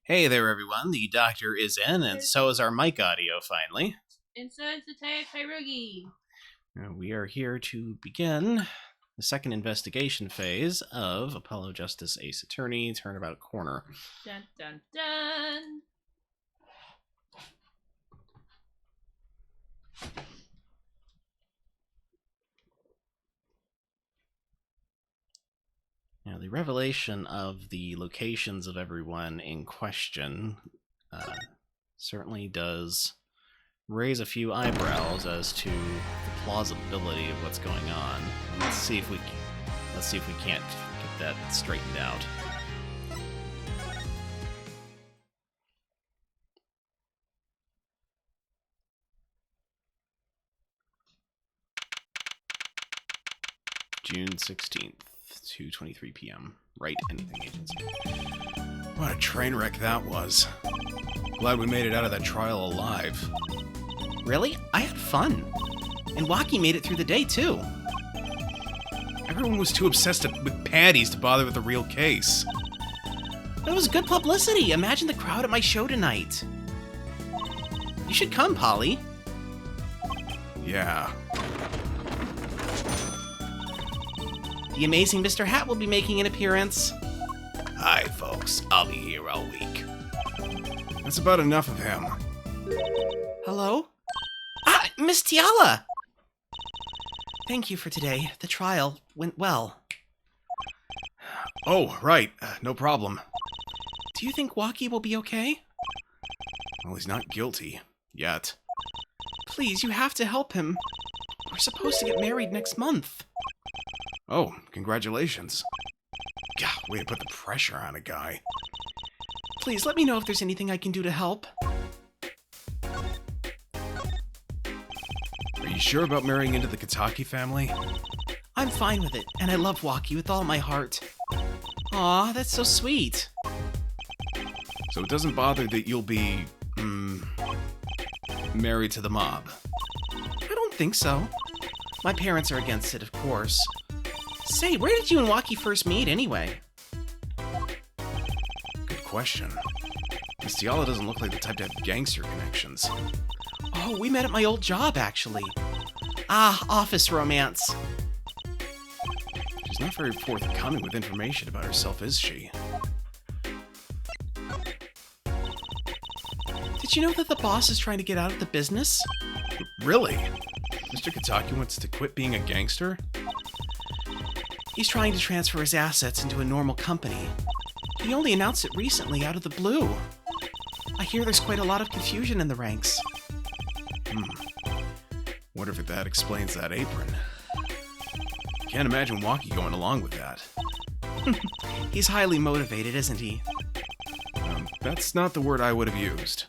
Hey there, everyone. The doctor is in, and so is our mic audio finally. And so is the Taya Kairugi. We are here to begin the second investigation phase of Apollo Justice Ace Attorney Turnabout Corner. Dun dun dun. Now, the revelation of the locations of everyone in question certainly does raise a few eyebrows as to the plausibility of what's going on. Let's see if we can't get that straightened out. June 16th, 2:23 p.m. Right, anything agency. What a train wreck that was. Glad we made it out of that trial alive. Really? I had fun. And Waki made it through the day, too. Everyone was too obsessed with panties to bother with the real case. It was good publicity. Imagine the crowd at my show tonight. You should come, Polly. Yeah. The amazing Mr. Hat will be making an appearance. Hi, folks. I'll be here all week. That's about enough of him. Hello? Ah, Miss Tiala! Thank you for today. The trial went well. Oh, right. No problem. Do you think Waki will be okay? Well, he's not guilty. Yet. Please, you have to help him. We're supposed to get married next month. Oh, congratulations. God, way to put the pressure on a guy. Please, let me know if there's anything I can do to help. Are you sure about marrying into the Kataki family? I'm fine with it, and I love Waki with all my heart. Aw, that's so sweet. So it doesn't bother that you'll be, married to the mob? I don't think so. My parents are against it, of course. Say, where did you and Waki first meet, anyway? Good question. Miss Tiala doesn't look like the type to have gangster connections. Oh, we met at my old job, actually. Ah, office romance. She's not very forthcoming with information about herself, is she? Did you know that the boss is trying to get out of the business? Really? Mr. Kataki wants to quit being a gangster? He's trying to transfer his assets into a normal company. He only announced it recently, out of the blue. I hear there's quite a lot of confusion in the ranks. Wonder if that explains that apron. Can't imagine Waki going along with that. He's highly motivated, isn't he? That's not the word I would have used.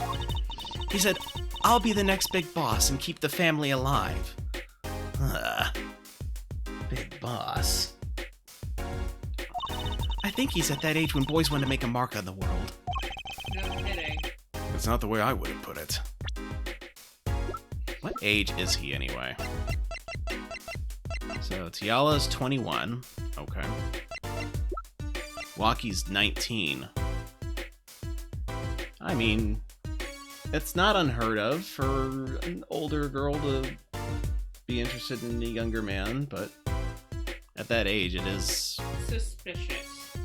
He said, I'll be the next big boss and keep the family alive. Big boss. I think he's at that age when boys want to make a mark on the world. No kidding. That's not the way I would have put it. What age is he, anyway? So, Tiala's 21. Okay. Waki's 19. I mean, it's not unheard of for an older girl to be interested in a younger man, but at that age, it is Suspicious.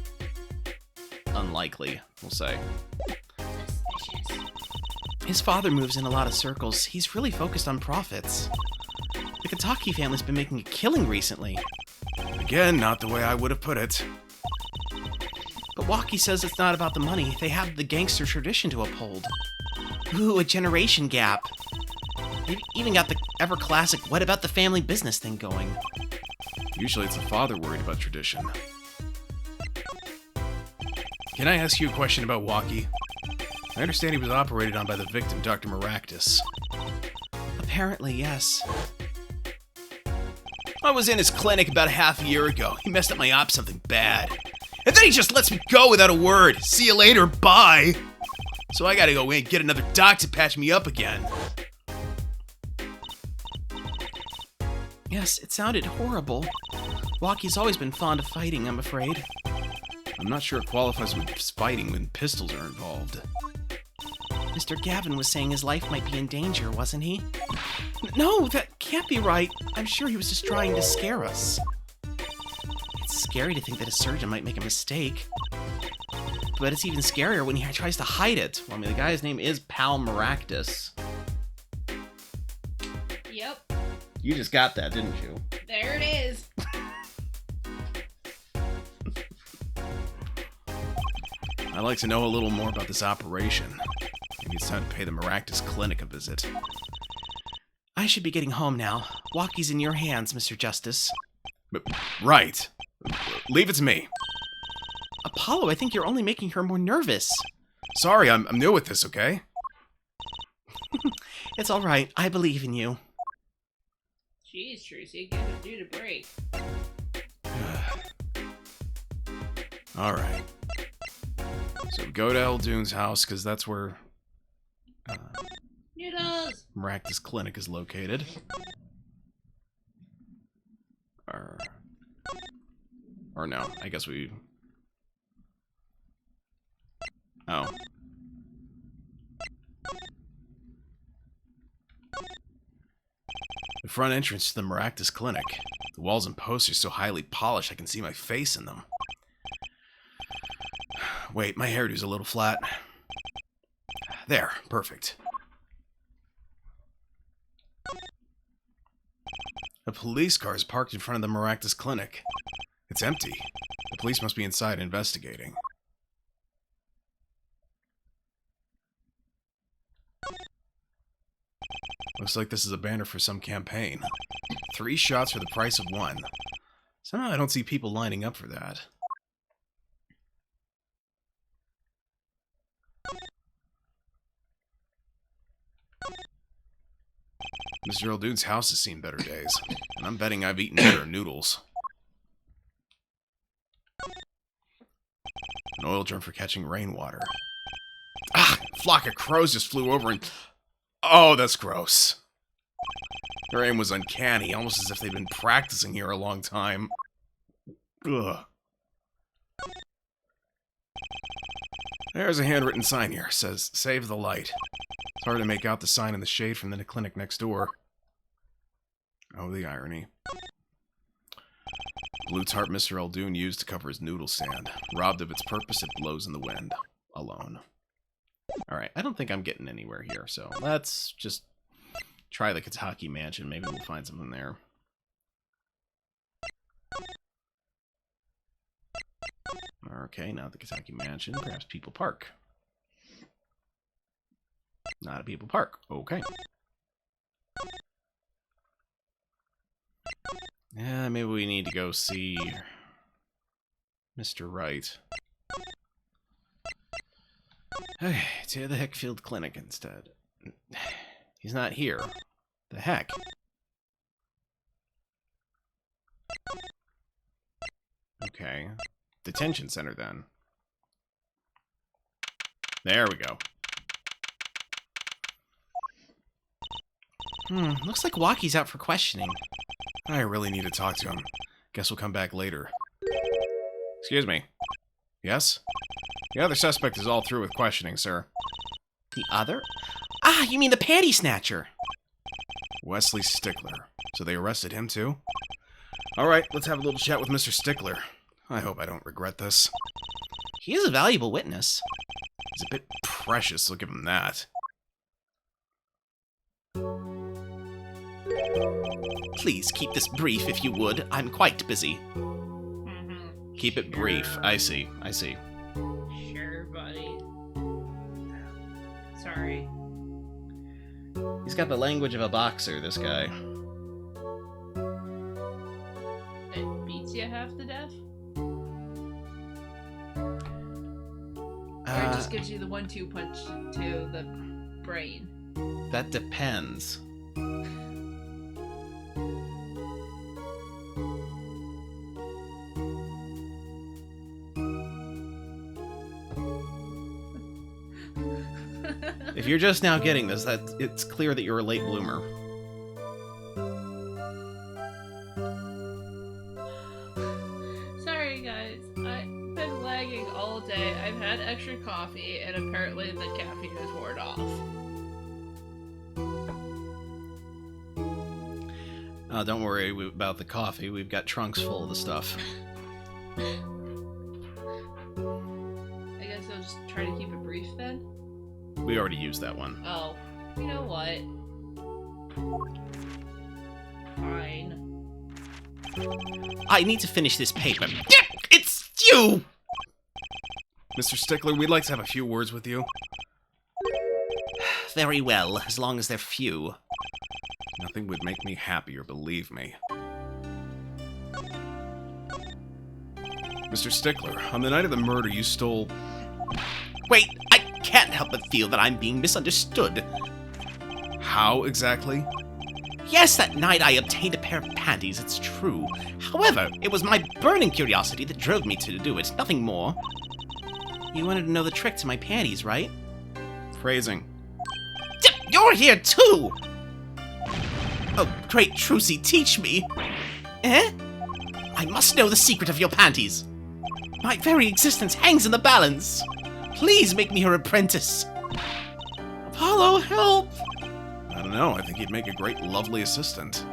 unlikely, we'll say. Suspicious. His father moves in a lot of circles. He's really focused on profits. The Kataki family's been making a killing recently. Again, not the way I would have put it. But Waki says it's not about the money. They have the gangster tradition to uphold. Ooh, a generation gap. They've even got the ever-classic what about the family business thing going. Usually it's the father worried about tradition. Can I ask you a question about Waki? I understand he was operated on by the victim, Dr. Maractus. Apparently, yes. I was in his clinic about half a year ago. He messed up my op something bad. And then he just lets me go without a word. See you later, bye. So I gotta go in and get another doc to patch me up again. Yes, it sounded horrible. Waki's always been fond of fighting, I'm afraid. I'm not sure it qualifies with fighting when pistols are involved. Mr. Gavin was saying his life might be in danger, wasn't he? No, that can't be right. I'm sure he was just trying to scare us. It's scary to think that a surgeon might make a mistake. But it's even scarier when he tries to hide it. Well, I mean, the guy's name is Pal Maractus. Yep. You just got that, didn't you? There it is. I'd like to know a little more about this operation. Maybe it's time to pay the Maractus Clinic a visit. I should be getting home now. Walkie's in your hands, Mr. Justice. But, right. Leave it to me. Apollo, I think you're only making her more nervous. Sorry, I'm new at this, okay? It's all right. I believe in you. Jeez, Trucy, give a dude a break. All right. So go to Eldune's house, because that's where Noodles! Maractus Clinic is located. Or no, I guess we... Oh. The front entrance to the Maractus Clinic. The walls and posters so highly polished I can see my face in them. Wait, my hairdo's a little flat. There, perfect. A police car is parked in front of the Maractus Clinic. It's empty. The police must be inside investigating. Looks like this is a banner for some campaign. 3 shots for the price of 1. Somehow I don't see people lining up for that. Mr. Eldune's house has seen better days, and I'm betting I've eaten better noodles. An oil drum for catching rainwater. Ah! A flock of crows just flew over and... Oh, that's gross. Their aim was uncanny, almost as if they'd been practicing here a long time. Ugh. There's a handwritten sign here. It says, "Save the light." It's hard to make out the sign in the shade from the clinic next door. Oh, the irony. Blue tarp Mr. Eldune used to cover his noodle stand. Robbed of its purpose, it blows in the wind. Alone. Alright, I don't think I'm getting anywhere here, so let's just try the Kentucky Mansion. Maybe we'll find something there. Okay, not the Kentucky Mansion. Perhaps People Park. Not a People Park. Okay. Yeah, maybe we need to go see Mr. Wright. Hey, to the Heckfield Clinic instead. He's not here. The heck? Okay. Detention center, then. There we go. Looks like Walkie's out for questioning. I really need to talk to him. Guess we'll come back later. Excuse me. Yes? The other suspect is all through with questioning, sir. The other? Ah, you mean the panty snatcher. Wesley Stickler. So they arrested him, too? Alright, let's have a little chat with Mr. Stickler. I hope I don't regret this. He is a valuable witness. He's a bit precious, I'll give him that. Please keep this brief if you would. I'm quite busy. Keep it brief. I see. I see. Sure, buddy. Sorry. He's got the language of a boxer, this guy. It beats you half to death? Or it just gives you the 1-2 punch to the brain? That depends. If you're just now getting this, it's clear that you're a late bloomer. Sorry, guys. I've been lagging all day. I've had extra coffee, and apparently the caffeine is worn off. Don't worry about the coffee. We've got trunks full of the stuff. I guess I'll just try to keep it brief then. We already used that one. Oh, you know what? Fine. I need to finish this paper. It's you! Mr. Stickler, we'd like to have a few words with you. Very well, as long as they're few. Nothing would make me happier, believe me. Mr. Stickler, on the night of the murder, you stole... Wait, I can't help but feel that I'm being misunderstood. How exactly? Yes, that night I obtained a pair of panties, it's true. However, it was my burning curiosity that drove me to do it, nothing more. You wanted to know the trick to my panties, right? Phrasing. You're here too! Oh, great Trucy, teach me! Eh? I must know the secret of your panties. My very existence hangs in the balance. Please make me your apprentice. Apollo, help! I don't know, I think you'd make a great, lovely assistant.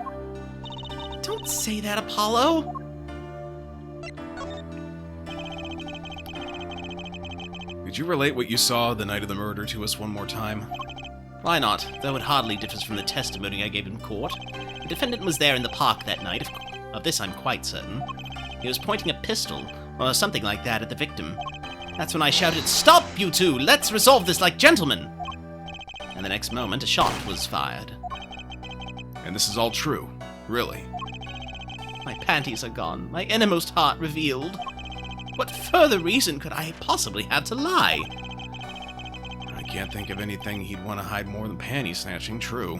Don't say that, Apollo. Could you relate what you saw the night of the murder to us one more time? Why not? Though it hardly differs from the testimony I gave in court. The defendant was there in the park that night. Of this I'm quite certain. He was pointing a pistol, or something like that, at the victim. That's when I shouted, "Stop, you two! Let's resolve this like gentlemen!" And the next moment, a shot was fired. And this is all true, really? My panties are gone, my innermost heart revealed. What further reason could I possibly have to lie? I can't think of anything he'd want to hide more than panty snatching, true.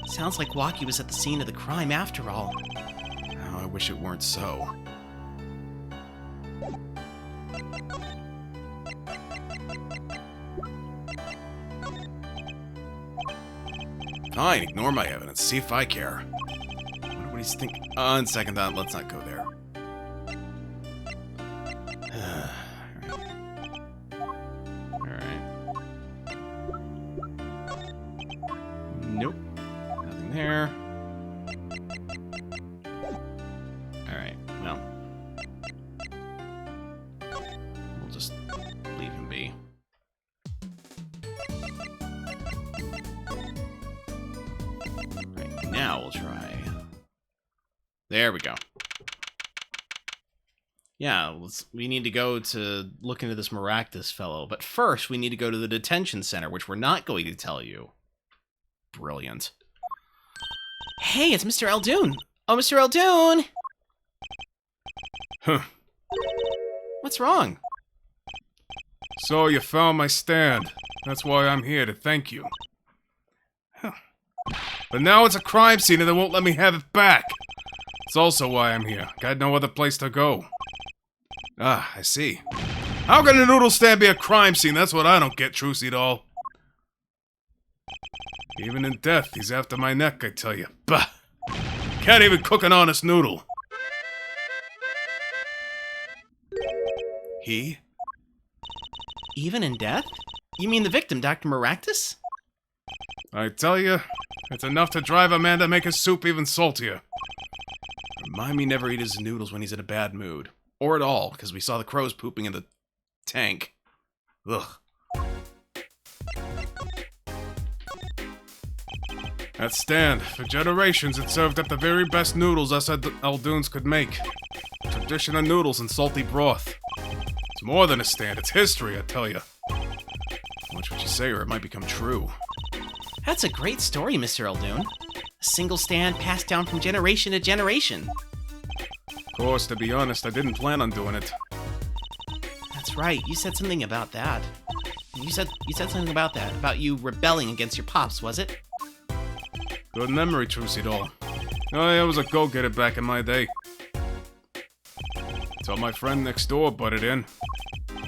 Sounds like Waki was at the scene of the crime after all. Oh, I wish it weren't so. Fine, ignore my evidence. See if I care. What do you think? On second thought, let's not go there. Alright. Nope. Nothing there. Alright, well. We'll just leave him be. Right, now we'll try. There we go. Yeah, we need to go to look into this Maractus fellow, but first we need to go to the detention center, which we're not going to tell you. Brilliant. Hey, it's Mr. Eldoon! Oh, Mr. Eldoon! Huh. What's wrong? So you found my stand. That's why I'm here, to thank you. Huh. But now it's a crime scene and they won't let me have it back. It's also why I'm here. Got no other place to go. Ah, I see. How can a noodle stand be a crime scene? That's what I don't get, Trucy doll. Even in death, he's after my neck, I tell you. Bah! Can't even cook an honest noodle. He? Even in death? You mean the victim, Dr. Maractus? I tell you, it's enough to drive a man to make his soup even saltier. Remind me never eat his noodles when he's in a bad mood. Or at all, because we saw the crows pooping in the tank. Ugh. That stand, for generations it served up the very best noodles us Eldoons could make. Tradition of noodles and salty broth. It's more than a stand, it's history, I tell you. Watch what you say or it might become true. That's a great story, Mr. Eldoon. A single stand passed down from generation to generation. Of course, to be honest, I didn't plan on doing it. That's right, you said something about that. You said something about that, about you rebelling against your pops, was it? Good memory, Trucy doll. I was a go-getter back in my day. Till my friend next door butted in.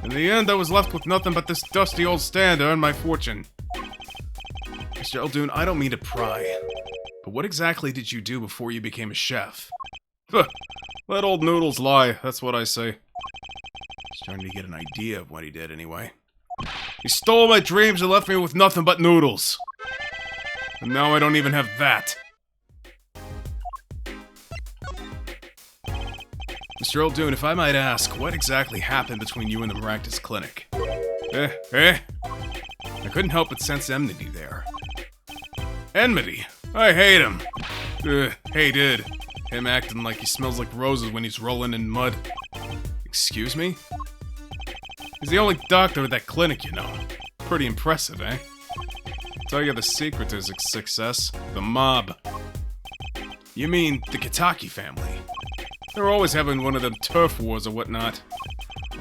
In the end, I was left with nothing but this dusty old stand to earn my fortune. Mr. Eldoon, I don't mean to pry, but what exactly did you do before you became a chef? Let old noodles lie, that's what I say. Starting to get an idea of what he did, anyway. He stole my dreams and left me with nothing but noodles. And now I don't even have that. Mr. Muldoon, if I might ask, what exactly happened between you and the Maractus Clinic? I couldn't help but sense enmity there. Enmity? I hate him. Hated. Him acting like he smells like roses when he's rolling in mud. Excuse me? He's the only doctor at that clinic, you know. Pretty impressive, eh? Tell you the secret to his success. The mob. You mean the Kitaki family? They're always having one of them turf wars or whatnot.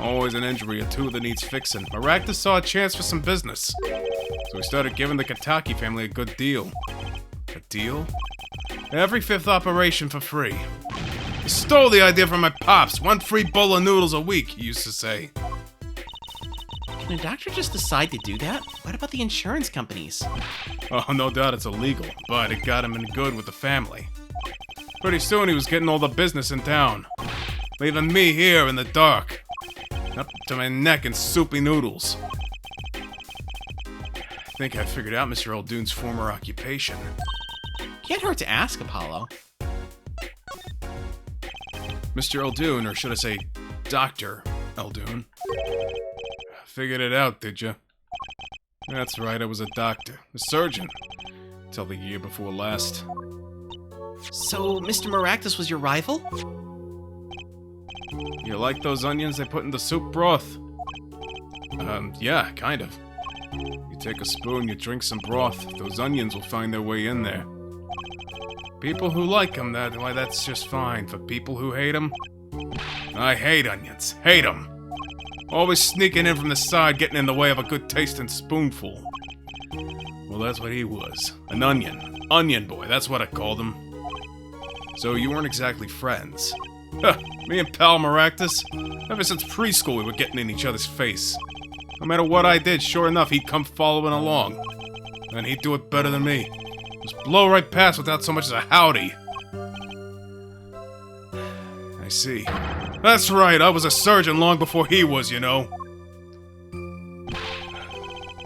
Always an injury or two that needs fixing. Maractus saw a chance for some business. So he started giving the Kitaki family a good deal. A deal? Every 5th operation for free. He stole the idea from my pops. 1 free bowl of noodles a week, he used to say. Can a doctor just decide to do that? What about the insurance companies? Oh, no doubt it's illegal, but it got him in good with the family. Pretty soon he was getting all the business in town, leaving me here in the dark, up to my neck in soupy noodles. I think I figured out Mr. Muldoon's former occupation. Can't hurt to ask, Apollo. Mr. Muldoon, or should I say, Dr. Muldoon. Figured it out, did ya? That's right, I was a doctor, a surgeon, till the year before last. So, Mr. Maractus was your rival? You like those onions they put in the soup broth? Yeah, kind of. You take a spoon, you drink some broth, those onions will find their way in there. People who like them, that's just fine. For people who hate them, I hate onions. Hate them. Always sneaking in from the side, getting in the way of a good tasting spoonful. Well, that's what he was. An onion. Onion boy, that's what I called him. So you weren't exactly friends. Huh, me and pal Maractus, ever since preschool we were getting in each other's face. No matter what I did, sure enough, he'd come following along. And he'd do it better than me. Just blow right past without so much as a howdy. I see. That's right, I was a surgeon long before he was, you know. And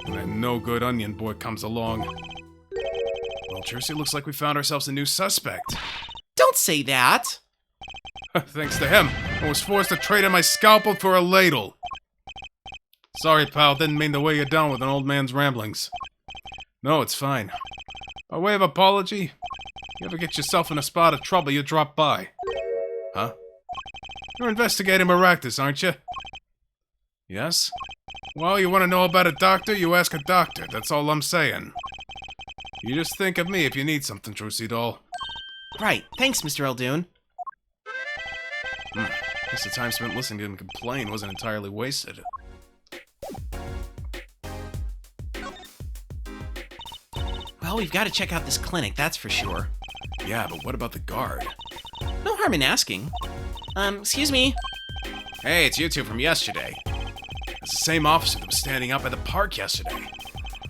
then no good onion boy comes along. Well, Tracy, looks like we found ourselves a new suspect. Don't say that! Thanks to him, I was forced to trade in my scalpel for a ladle. Sorry, pal, didn't mean to weigh you down with an old man's ramblings. No, it's fine. By way of apology, you ever get yourself in a spot of trouble, you drop by. Huh? You're investigating Maractus, aren't you? Yes? Well, you want to know about a doctor, you ask a doctor, that's all I'm saying. You just think of me if you need something, Trucy doll. Right, thanks, Mr. Muldoon. Guess the time spent listening to him complain wasn't entirely wasted. Well, we've got to check out this clinic, that's for sure. Yeah, but what about the guard? No harm in asking. Excuse me? Hey, it's you two from yesterday. It's the same officer that was standing out by the park yesterday.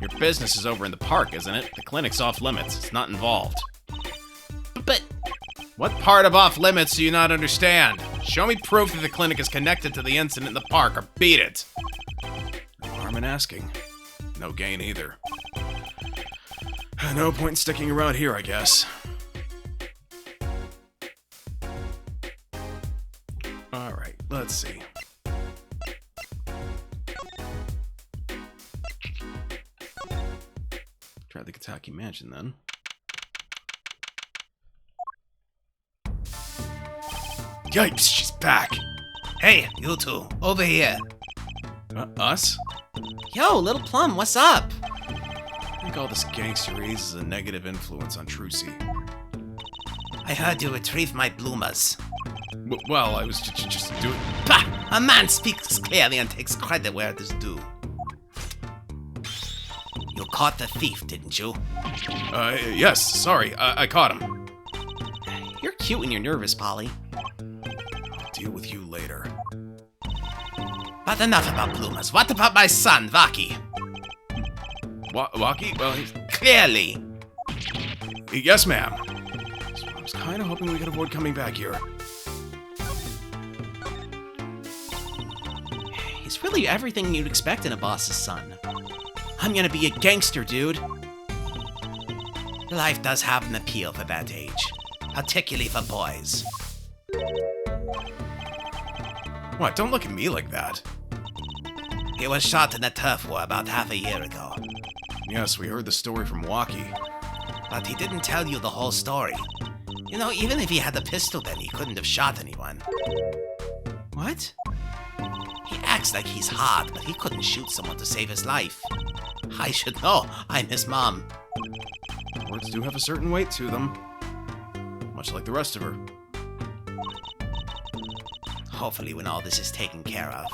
Your business is over in the park, isn't it? The clinic's off limits. It's not involved. But what part of off limits do you not understand? Show me proof that the clinic is connected to the incident in the park, or beat it. No harm in asking. No gain either. No point in sticking around here, I guess. Alright, let's see. try the Kitaki Mansion then. Yipes, she's back! Hey, you two, over here. Us? Yo, Little Plum, what's up? I think all this gangsterese is a negative influence on Trucy. I heard you retrieved my bloomers. Well, I was just doing... Bah! A man speaks clearly and takes credit where it is due. You caught the thief, didn't you? Yes, sorry, I caught him. You're cute when you're nervous, Polly. I'll deal with you later. But enough about bloomers. What about my son, Vaki? Waki? Well, he's... Clearly. Yes, ma'am. I was kind of hoping we could avoid coming back here. He's really everything you'd expect in a boss's son. I'm gonna be a gangster, dude. Life does have an appeal for that age, particularly for boys. What? Don't look at me like that. He was shot in a turf war about half a year ago, Yes, we heard the story from Waki. but he didn't tell you the whole story. You know, even if he had a pistol then, he couldn't have shot anyone. What? He acts like he's hard, but he couldn't shoot someone to save his life. I should know. I'm his mom. Words do have a certain weight to them. Much like the rest of her. Hopefully when all this is taken care of,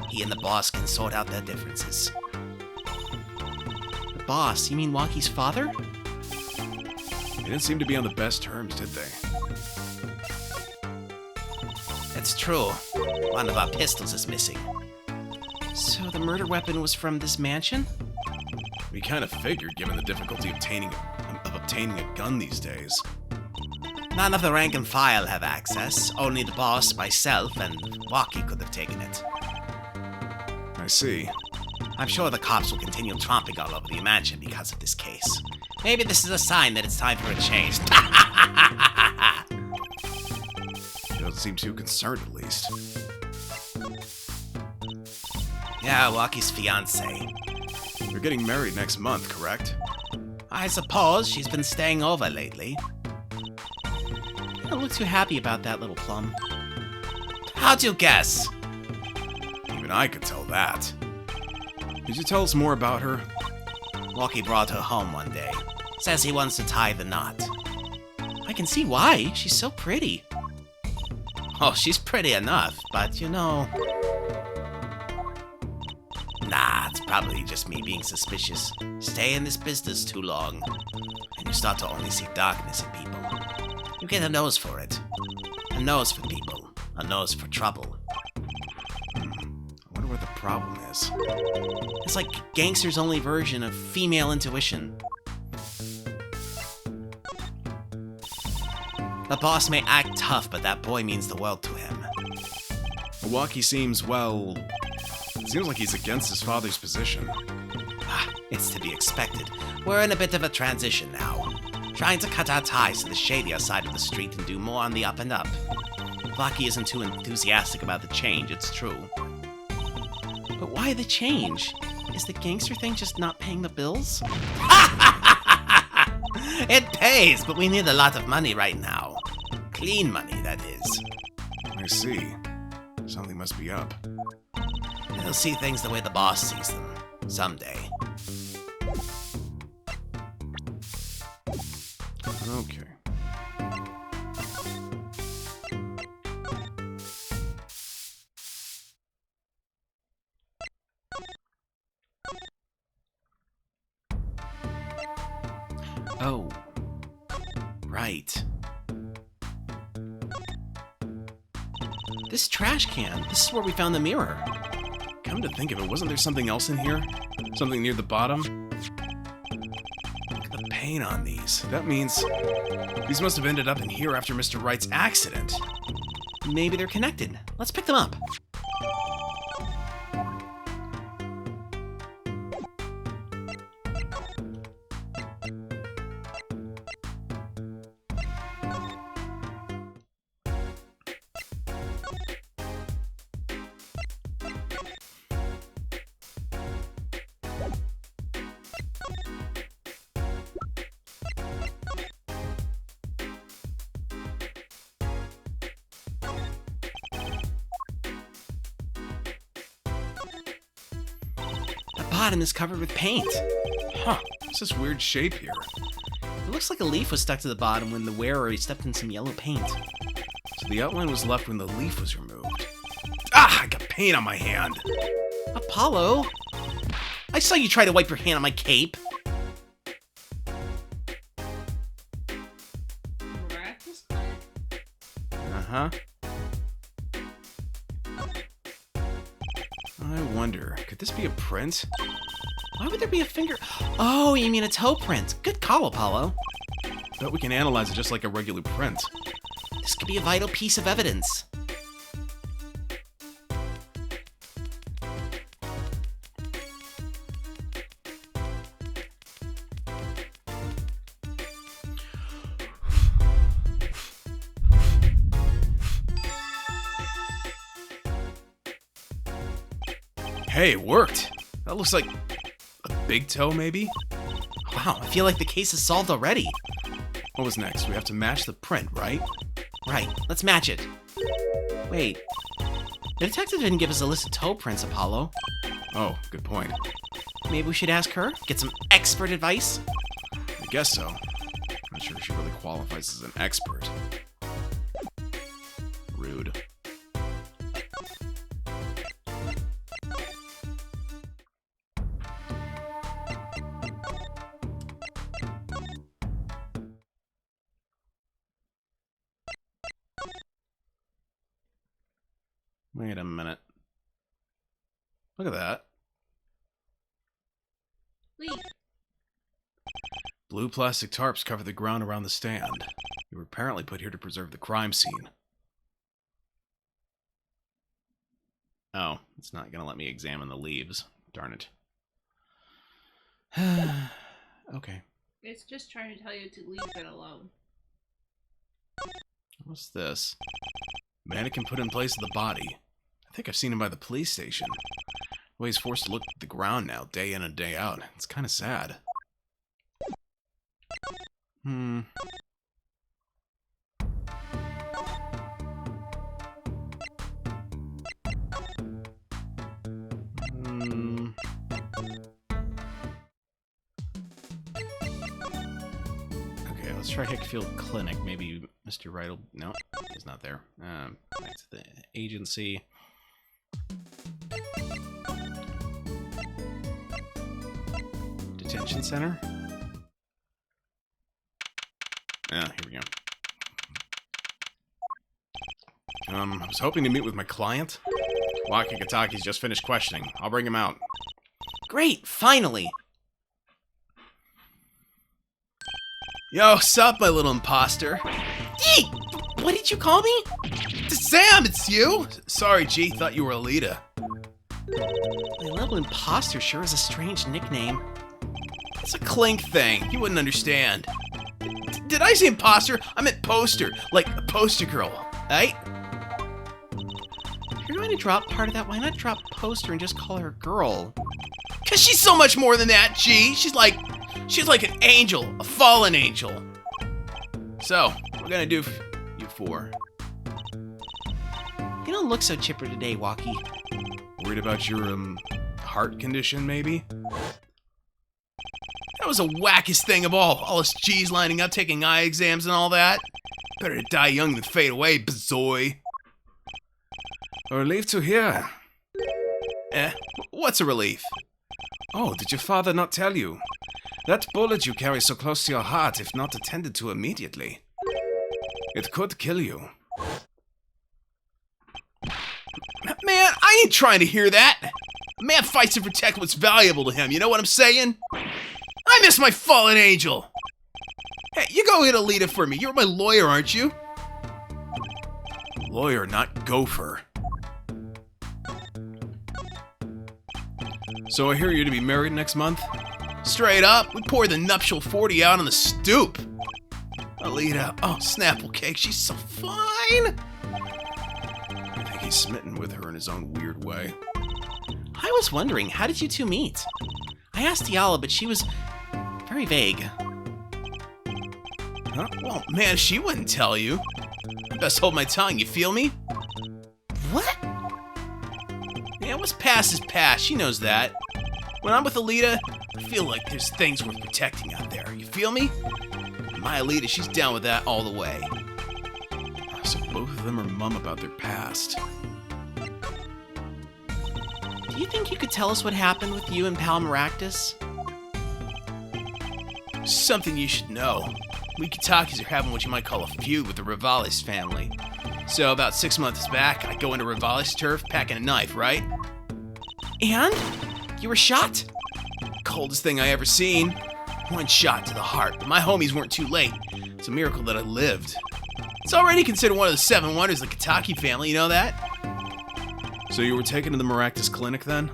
he and the boss can sort out their differences. The boss? You mean Waki's father? They didn't seem to be on the best terms, did they? It's true. One of our pistols is missing. So the murder weapon was from this mansion? We kind of figured, given the difficulty obtaining a gun these days. None of the rank and file have access. Only the boss, myself, and Waki could have taken it. I see. I'm sure the cops will continue tromping all over the mansion because of this case. Maybe this is a sign that it's time for a change. She doesn't seem too concerned, at least. Yeah, Waki's fiancé. You're getting married next month, correct? I suppose she's been staying over lately. You don't look too happy about that, little plum. How'd you guess? Even I could tell that. Could you tell us more about her? Waki brought her home one day. Says he wants to tie the knot. I can see why. She's so pretty. Oh, she's pretty enough, but you know... Nah, it's probably just me being suspicious. Stay in this business too long, and you start to only see darkness in people. You get a nose for it. A nose for people. A nose for trouble. I wonder what the problem is. It's like gangster's only version of female intuition. The boss may act tough, but that boy means the world to him. Waki seems, well... Seems like he's against his father's position. It's to be expected. We're in a bit of a transition now. Trying to cut our ties to the shadier side of the street and do more on the up and up. Waki isn't too enthusiastic about the change, it's true. But why the change? Is the gangster thing just not paying the bills? It pays, but we need a lot of money right now. Clean money, that is. I see. Something must be up. He'll see things the way the boss sees them. Someday. Okay. Oh. Right. This trash can. This is where we found the mirror. Come to think of it, wasn't there something else in here? Something near the bottom? Look at the paint on these. That means these must have ended up in here after Mr. Wright's accident. Maybe they're connected. Let's pick them up. The bottom is covered with paint. Huh, what's this weird shape here? It looks like a leaf was stuck to the bottom when the wearer stepped in some yellow paint. So the outline was left when the leaf was removed. Ah, I got paint on my hand. Apollo? I saw you try to wipe your hand on my cape. Practice plan? Uh-huh. I wonder, could this be a print? Why would there be a finger? Oh, you mean a toe print. Good call, Apollo. Bet we can analyze it just like a regular print. This could be a vital piece of evidence. Hey, it worked. That looks like a big toe, maybe? Wow, I feel like the case is solved already. What was next? We have to match the print, right? Right, let's match it. Wait, the detective didn't give us a list of toe prints, Apollo. Oh, good point. Maybe we should ask her? Get some expert advice? I guess so. Not sure if she really qualifies as an expert. Rude. Wait a minute. Look at that. Leaf. Blue plastic tarps cover the ground around the stand. They were apparently put here to preserve the crime scene. Oh, it's not gonna let me examine the leaves. Darn it. Okay. It's just trying to tell you to leave it alone. What's this? Mannequin put in place of the body. I think I've seen him by the police station. The way he's forced to look at the ground now, day in and day out. It's kind of sad. Okay, let's try Hickfield Clinic. Maybe Mr. Wright will... No, he's not there. Back to the agency. Detention center? Here we go. I was hoping to meet with my client. Wakikataki's just finished questioning. I'll bring him out. Great, finally! Yo, sup, my little imposter? Eek! What did you call me? Sam, it's you! Sorry, G, thought you were Alita. My little imposter sure is a strange nickname. It's a Clink thing. You wouldn't understand. Did I say imposter? I meant poster. Like a poster girl, right? If you're going to drop part of that, why not drop poster and just call her girl? Cause she's so much more than that, G. She's like an angel, a fallen angel. So, what are gonna do you for? You don't look so chipper today, Walkie. Worried about your, heart condition, maybe? That was the wackest thing of all us G's lining up, taking eye exams and all that. Better to die young than fade away, bazoy. A relief to hear. What's a relief? Oh, did your father not tell you? That bullet you carry so close to your heart, if not attended to immediately, it could kill you. Man, I ain't trying to hear that. A man fights to protect what's valuable to him, you know what I'm saying? I miss my fallen angel. Hey, you go hit Alita for me. You're my lawyer, aren't you? Lawyer, not gopher. So I hear you're to be married next month? Straight up, we poured the nuptial 40 out on the stoop. Alita, oh, Snapple Cake, she's so fine. I think he's smitten with her in his own weird way. I was wondering, how did you two meet? I asked Tiala, but she was very vague. Huh? Well, man, she wouldn't tell you. I best hold my tongue, you feel me? What? Yeah, what's past is past, she knows that. When I'm with Alita, I feel like there's things worth protecting out there, you feel me? And my Alita, she's down with that all the way. So both of them are mum about their past. Do you think you could tell us what happened with you and Pal Maractus? Something you should know. We Kitakis are having what you might call a feud with the Rivales family. So about 6 months back, I go into Rivales turf packing a knife, right? And? You were shot? Coldest thing I ever seen. One shot to the heart, but my homies weren't too late. It's a miracle that I lived. It's already considered one of the 7 wonders of the Kitaki family, you know that? So you were taken to the Maractus clinic then?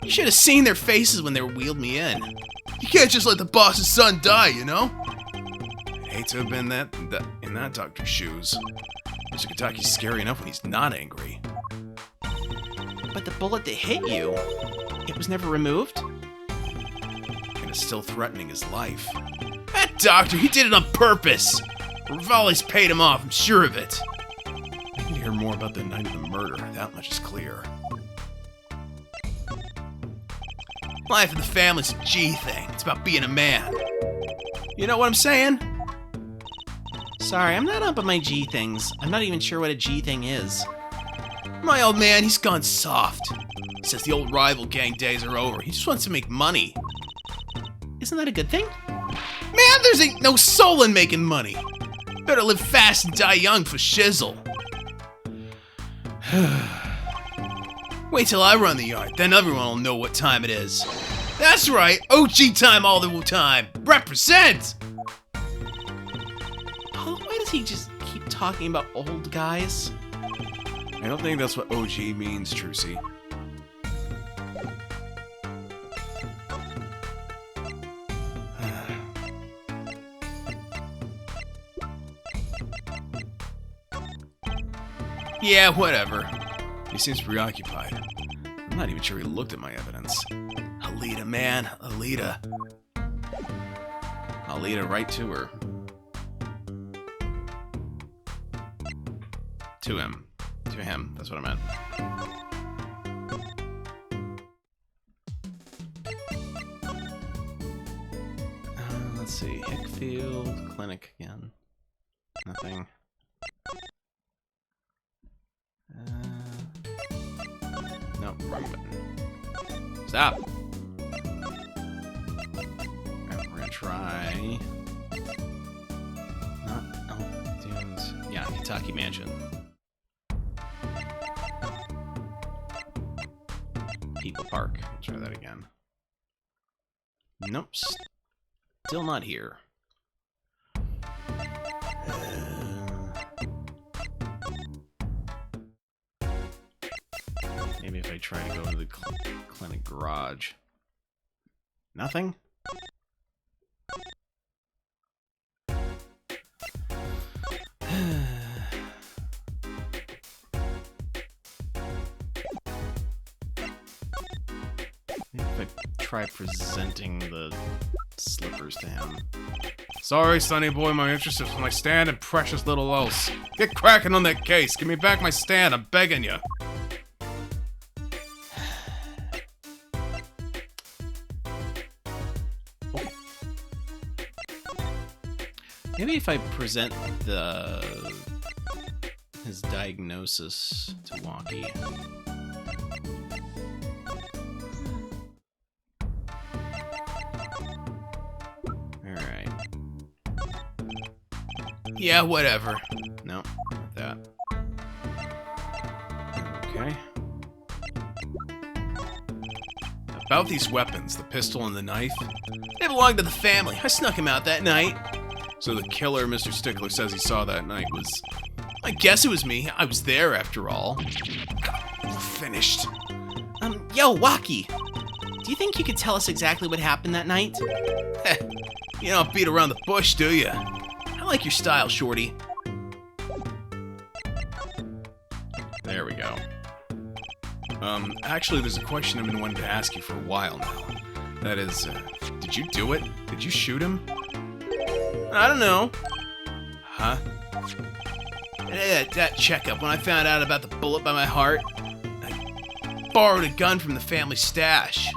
You should have seen their faces when they wheeled me in. You can't just let the boss's son die, you know? I'd hate to have been in that doctor's shoes. Mr. Kitaki's scary enough when he's not angry. But the bullet that hit you, it was never removed? And is still threatening his life. That doctor, he did it on purpose! Novelle's paid him off, I'm sure of it. I can hear more about the night of the murder, that much is clear. Life of the family's a G thing. It's about being a man. You know what I'm saying? Sorry, I'm not up on my G things. I'm not even sure what a G thing is. My old man, he's gone soft. Says the old rival gang days are over. He just wants to make money. Isn't that a good thing? Man, there's ain't no soul in making money. Better live fast and die young for shizzle. Wait till I run the yard, then everyone will know what time it is. That's right, OG time all the time. Represent! Paul, why does he just keep talking about old guys? I don't think that's what OG means, Trucy. Yeah, whatever. He seems preoccupied. I'm not even sure he looked at my evidence. Alita, man. Alita. I'll lead her right to her. To him. To him. That's what I meant. Let's see. Hickfield Clinic again. Nothing. No, wrong button. Stop! Alright, we're gonna try... Not Elk Dunes. Yeah, Kentucky Mansion. People Park. Let's try that again. Nope. Still not here. Maybe if I try to go into the clinic garage. Nothing? Maybe if I try presenting the slippers to him. Sorry, Sonny boy, my interest is my stand and precious little else. Get cracking on that case. Give me back my stand, I'm begging you. Maybe if I present his diagnosis to Walkie. Alright. Yeah, whatever. No, not that. Okay. About these weapons, the pistol and the knife, they belong to the family. I snuck him out that night. So the killer Mr. Stickler says he saw that night was... I guess it was me. I was there after all. Finished. Yo, Walkie! Do you think you could tell us exactly what happened that night? You don't beat around the bush, do you? I like your style, Shorty. There we go. Actually, there's a question I've been wanting to ask you for a while now. That is, did you do it? Did you shoot him? I don't know. Huh? That checkup, when I found out about the bullet by my heart, I borrowed a gun from the family stash.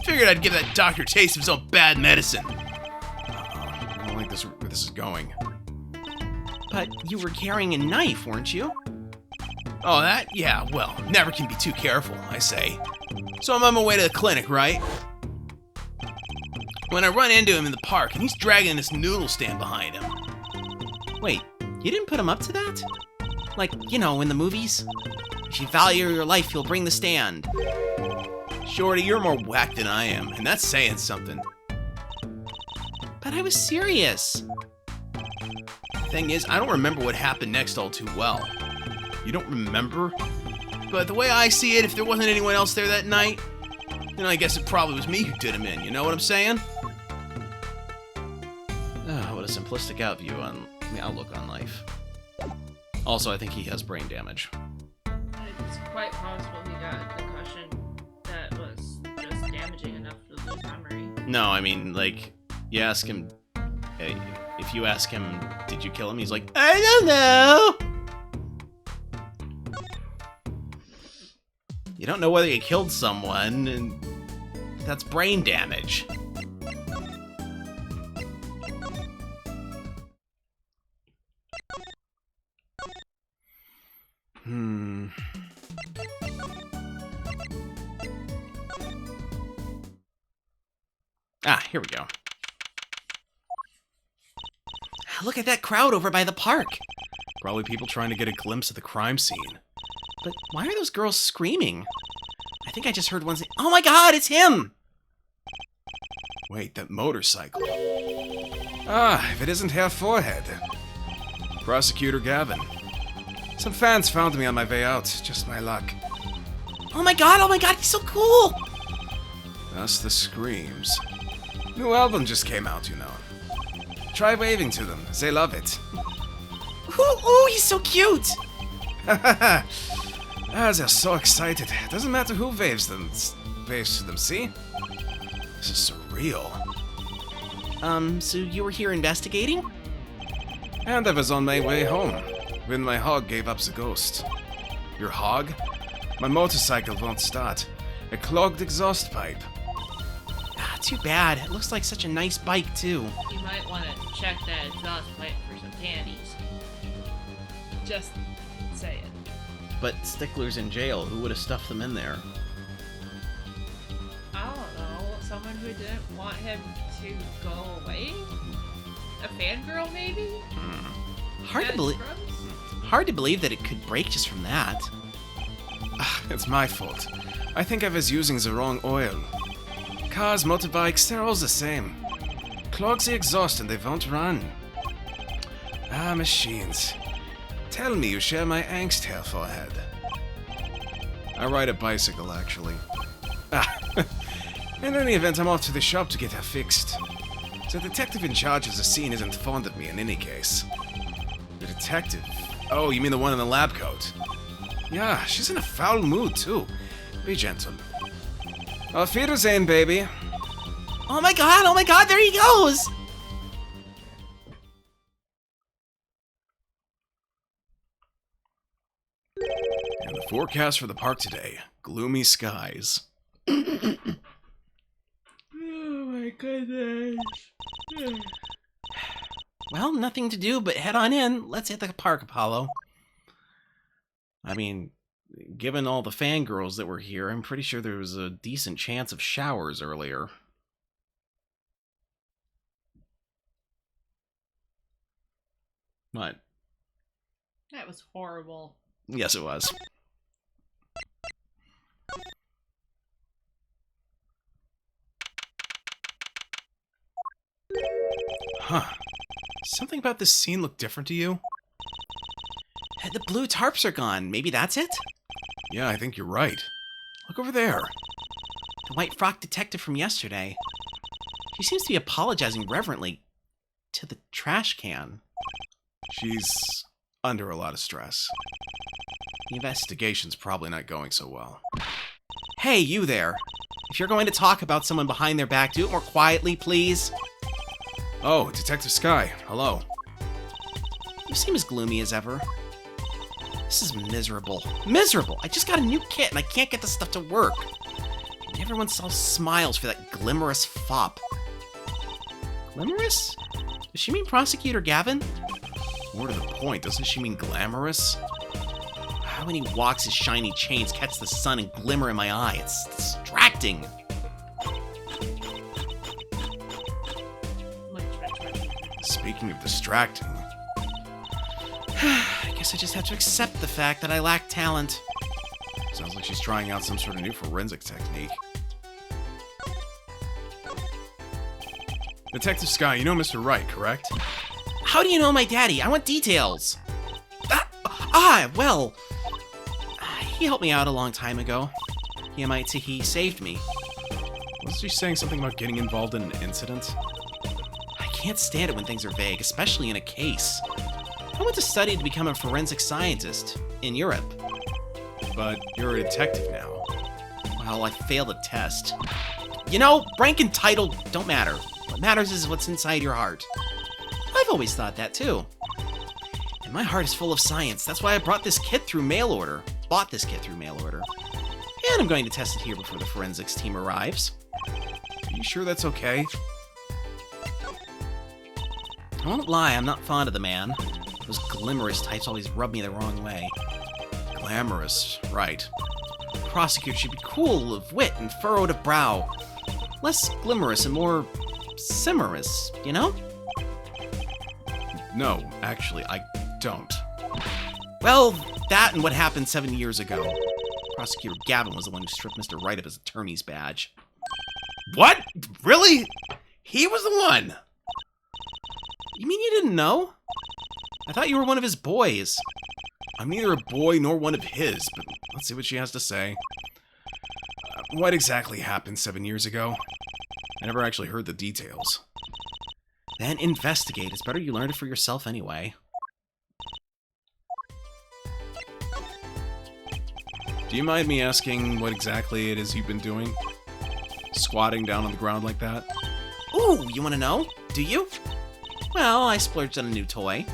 Figured I'd give that doctor a taste of his own bad medicine. I don't like where this is going. But you were carrying a knife, weren't you? Oh, that? Yeah, well, never can be too careful, I say. So I'm on my way to the clinic, right? When I run into him in the park, and he's dragging this noodle stand behind him. Wait, you didn't put him up to that? Like, you know, in the movies? If you value your life, you'll bring the stand. Shorty, you're more whack than I am, and that's saying something. But I was serious. Thing is, I don't remember what happened next all too well. You don't remember? But the way I see it, if there wasn't anyone else there that night, then I guess it probably was me who did him in, you know what I'm saying? What a simplistic outlook on life. Also, I think he has brain damage. It's quite possible he got a concussion. No, I mean, like, you ask him... if you ask him, did you kill him? He's like, I don't know! You don't know whether you killed someone, and that's brain damage. Ah, here we go. Look at that crowd over by the park. Probably people trying to get a glimpse of the crime scene. But why are those girls screaming? I think I just heard one say, "Oh my god, it's him!" Wait, that motorcycle. Ah, if it isn't Herr Forehead. Prosecutor Gavin. Some fans found me on my way out. Just my luck. Oh my god, he's so cool! That's the screams. New album just came out, you know. Try waving to them. They love it. Ooh, he's so cute! Ah, they're so excited. Doesn't matter who waves to them, see? This is surreal. So you were here investigating? And I was on my way home, when my hog gave up the ghost. Your hog? My motorcycle won't start. A clogged exhaust pipe. Ah, too bad. It looks like such a nice bike, too. You might want to check that exhaust pipe for some panties. Just say it. But Stickler's in jail. Who would have stuffed them in there? I don't know. Someone who didn't want him to go away? A fangirl, maybe? Hard to believe that it could break just from that. It's my fault. I think I was using the wrong oil. Cars, motorbikes, they're all the same. Clogs the exhaust and they won't run. Ah, machines. Tell me you share my angst, Herr Forehead. I ride a bicycle, actually. In any event, I'm off to the shop to get her fixed. The detective in charge of the scene isn't fond of me in any case. The detective? Oh, you mean the one in the lab coat? Yeah, she's in a foul mood, too. Be gentle. Auf Wiedersehen, baby. Oh my god, there he goes! And the forecast for the park today, gloomy skies. Oh my goodness. Well, nothing to do but head on in. Let's hit the park, Apollo. I mean, given all the fangirls that were here, I'm pretty sure there was a decent chance of showers earlier. What? That was horrible. Yes, it was. Huh. Something about this scene look different to you? The blue tarps are gone. Maybe that's it? Yeah, I think you're right. Look over there. The white frock detective from yesterday. She seems to be apologizing reverently to the trash can. She's under a lot of stress. The investigation's probably not going so well. Hey, you there. If you're going to talk about someone behind their back, do it more quietly, please. Oh, Detective Sky. Hello. You seem as gloomy as ever. This is miserable. Miserable! I just got a new kit and I can't get this stuff to work. And everyone sells smiles for that glimmerous fop. Glimmerous? Does she mean Prosecutor Gavin? More to the point, doesn't she mean glamorous? When he walks, his shiny chains catch the sun and glimmer in my eye. It's distracting. Speaking of distracting... I guess I just have to accept the fact that I lack talent. Sounds like she's trying out some sort of new forensic technique. Detective Sky, you know Mr. Wright, correct? How do you know my daddy? I want details. Well... He helped me out a long time ago. He saved me. Wasn't she saying something about getting involved in an incident? I can't stand it when things are vague, especially in a case. I went to study to become a forensic scientist in Europe. But you're a detective now. Well, I failed a test. You know, rank and title don't matter. What matters is what's inside your heart. I've always thought that too. And my heart is full of science. That's why I brought this kit through mail order. Bought this kit through mail order. And I'm going to test it here before the forensics team arrives. Are you sure that's okay? I won't lie, I'm not fond of the man. Those glamorous types always rub me the wrong way. Glamorous, right. The prosecutor should be cool, of wit, and furrowed of brow. Less glamorous and more simmerous, you know? No, actually, I don't. Well, that and what happened 7 years ago. Prosecutor Gavin was the one who stripped Mr. Wright of his attorney's badge. What? Really? He was the one? You mean you didn't know? I thought you were one of his boys. I'm neither a boy nor one of his, but let's see what she has to say. What exactly happened 7 years ago? I never actually heard the details. Then investigate. It's better you learn it for yourself anyway. Do you mind me asking what exactly it is you've been doing? Squatting down on the ground like that? Ooh, you want to know? Do you? Well, I splurged on a new toy.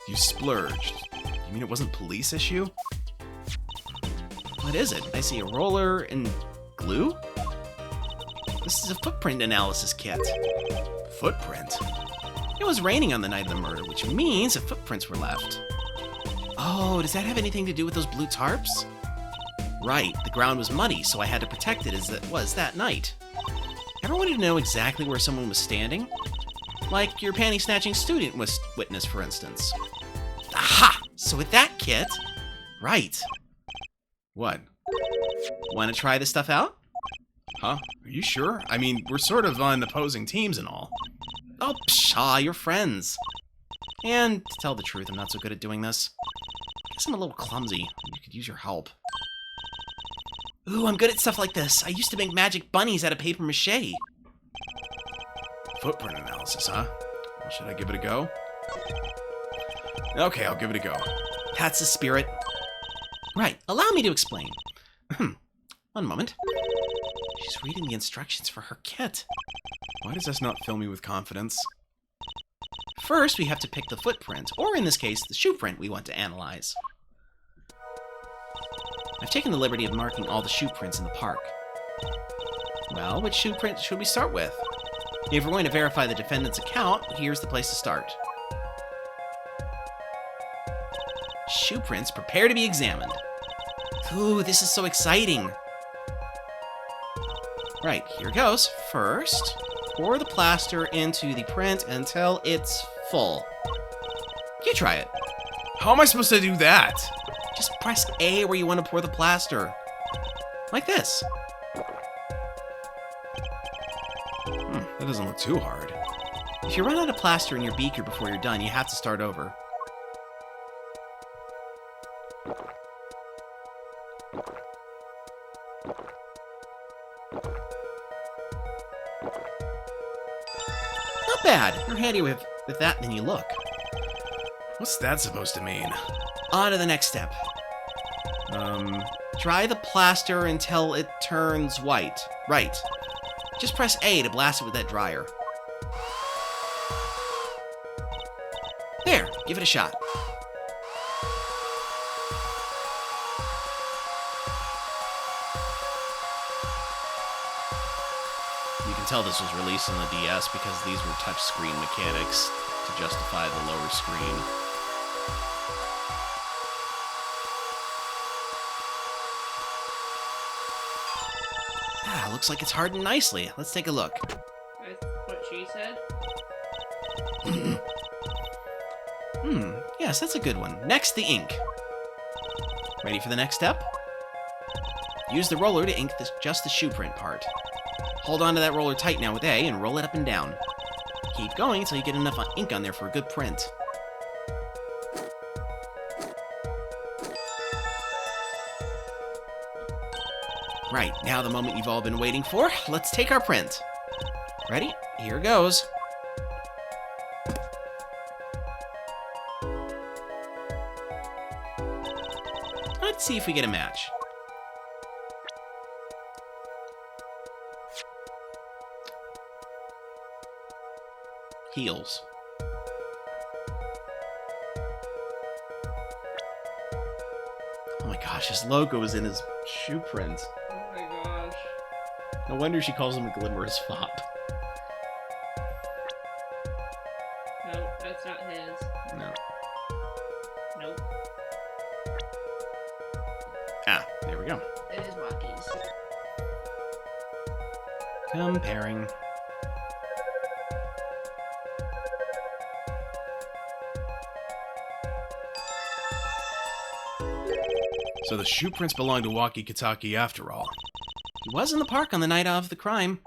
You splurged. You mean it wasn't police issue? What is it? I see a roller and glue? This is a footprint analysis kit. Footprint? It was raining on the night of the murder, which means that footprints were left. Oh, does that have anything to do with those blue tarps? Right, the ground was muddy, so I had to protect it as it was that night. Ever wanted to know exactly where someone was standing? Like your panty-snatching student witness, for instance. Aha! So with that kit... Right. What? Want to try this stuff out? Huh? Are you sure? I mean, we're sort of on opposing teams and all. Oh, pshaw, you're friends. And to tell the truth, I'm not so good at doing this. I guess I'm a little clumsy. You could use your help. Ooh, I'm good at stuff like this. I used to make magic bunnies out of paper mache. Footprint analysis, huh? Well, should I give it a go? Okay, I'll give it a go. That's the spirit. Right, allow me to explain. One moment. She's reading the instructions for her kit. Why does this not fill me with confidence? First, we have to pick the footprint, or in this case, the shoe print we want to analyze. I've taken the liberty of marking all the shoe prints in the park. Well, which shoe print should we start with? If we're going to verify the defendant's account, here's the place to start. Shoe prints, prepare to be examined. Ooh, this is so exciting. Right, here goes. First, pour the plaster into the print until it's full. You try it. How am I supposed to do that? Just press A where you want to pour the plaster. Like this. That doesn't look too hard. If you run out of plaster in your beaker before you're done, you have to start over. Not bad. You're handier with that than you look. What's that supposed to mean? On to the next step. Dry the plaster until it turns white. Right. Just press A to blast it with that dryer. There, give it a shot. You can tell this was released on the DS because these were touchscreen mechanics to justify the lower screen. Ah, looks like it's hardened nicely. Let's take a look. That's what she said. Yes, that's a good one. Next, the ink. Ready for the next step? Use the roller to ink just the shoe print part. Hold on to that roller tight now with A and roll it up and down. Keep going until you get enough ink on there for a good print. Right, now the moment you've all been waiting for. Let's take our print. Ready? Here goes. Let's see if we get a match. Heels. Oh my gosh, his logo is in his shoe print. Oh my gosh. No wonder she calls him a glimmerous fop. Nope, that's not his. No. Nope, Ah, there we go. it is Waki's. Comparing. So the shoe prints belong to Waki Kitaki after all. He was in the park on the night of the crime.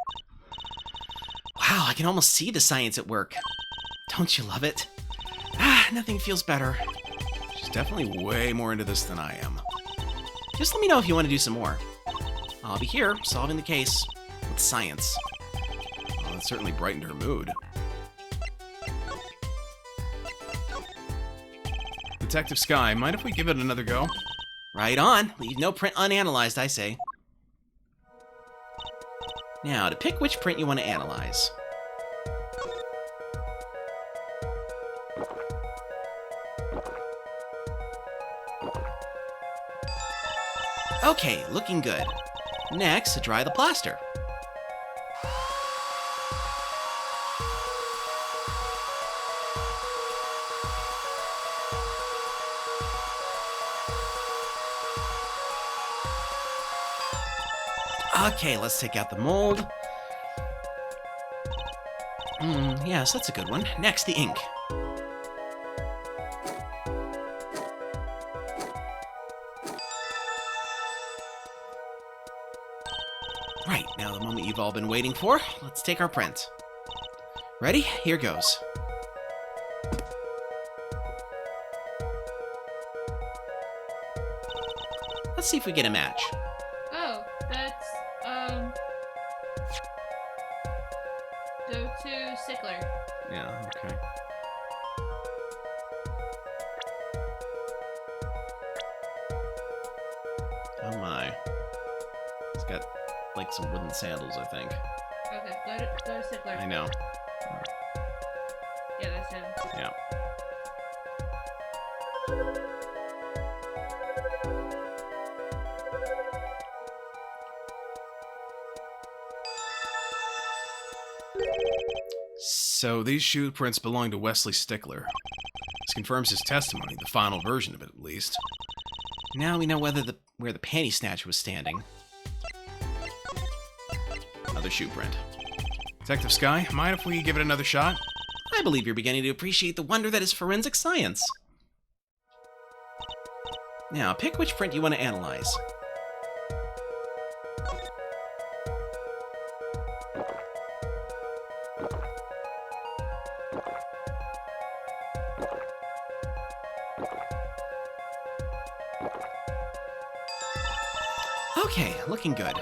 Wow, I can almost see the science at work. Don't you love it? Ah, nothing feels better. She's definitely way more into this than I am. Just let me know if you want to do some more. I'll be here, solving the case. With science. Well, that certainly brightened her mood. Detective Sky, mind if we give it another go? Right on. Leave no print unanalyzed, I say. Now, to pick which print you want to analyze. Okay, looking good. Next, dry the plaster. Okay, let's take out the mold. Yes, that's a good one. Next, the ink. Right, now the moment you've all been waiting for. Let's take our print. Ready? Here goes. Let's see if we get a match. Oh, that's, go to Stickler. Yeah, okay. Oh my. He's got, like, some wooden sandals, I think. Okay, go to Stickler. I know. Yeah, that's him. Yeah. So these shoe prints belong to Wesley Stickler. This confirms his testimony, the final version of it at least. Now we know where the panty snatcher was standing. Another shoe print. Detective Sky, mind if we give it another shot? I believe you're beginning to appreciate the wonder that is forensic science. Now, pick which print you want to analyze. Okay, looking good.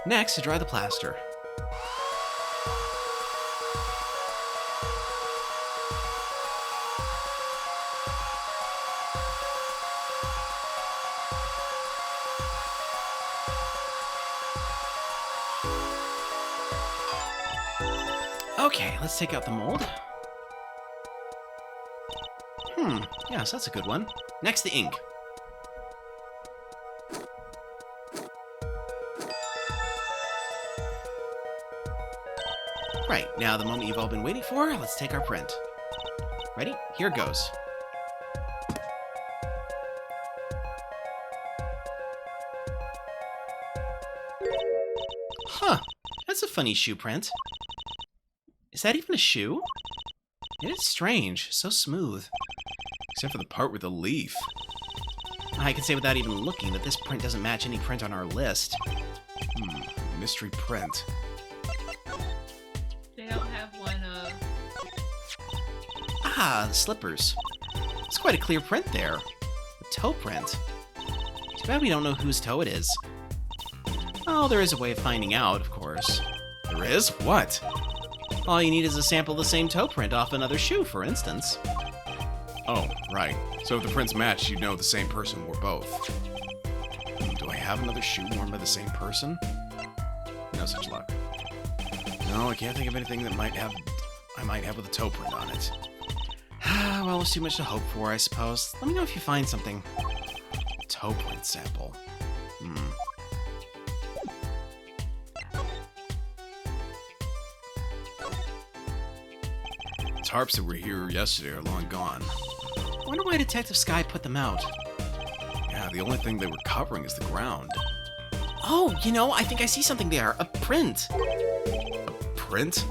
Next, to dry the plaster. Okay, let's take out the mold. Yes, that's a good one. Next, the ink. Right, now the moment you've all been waiting for, let's take our print. Ready? Here goes. Huh, that's a funny shoe print. Is that even a shoe? It is strange, so smooth. Except for the part with the leaf. I can say without even looking that this print doesn't match any print on our list. Mystery print. They don't have one, Ah, the slippers. It's quite a clear print there. The toe print. Too bad we don't know whose toe it is. Oh, there is a way of finding out, of course. There is? What? All you need is a sample of the same toe print off another shoe, for instance. Oh, right. So if the prints match, you'd know the same person wore both. Do I have another shoe worn by the same person? No such luck. No, I can't think of anything that might have I might have with a toe print on it. Well, it's too much to hope for, I suppose. Let me know if you find something. Toe print sample. Tarps that were here yesterday are long gone. I wonder why Detective Sky put them out. Yeah, the only thing they were covering is the ground. Oh, you know, I think I see something there. A print. Print?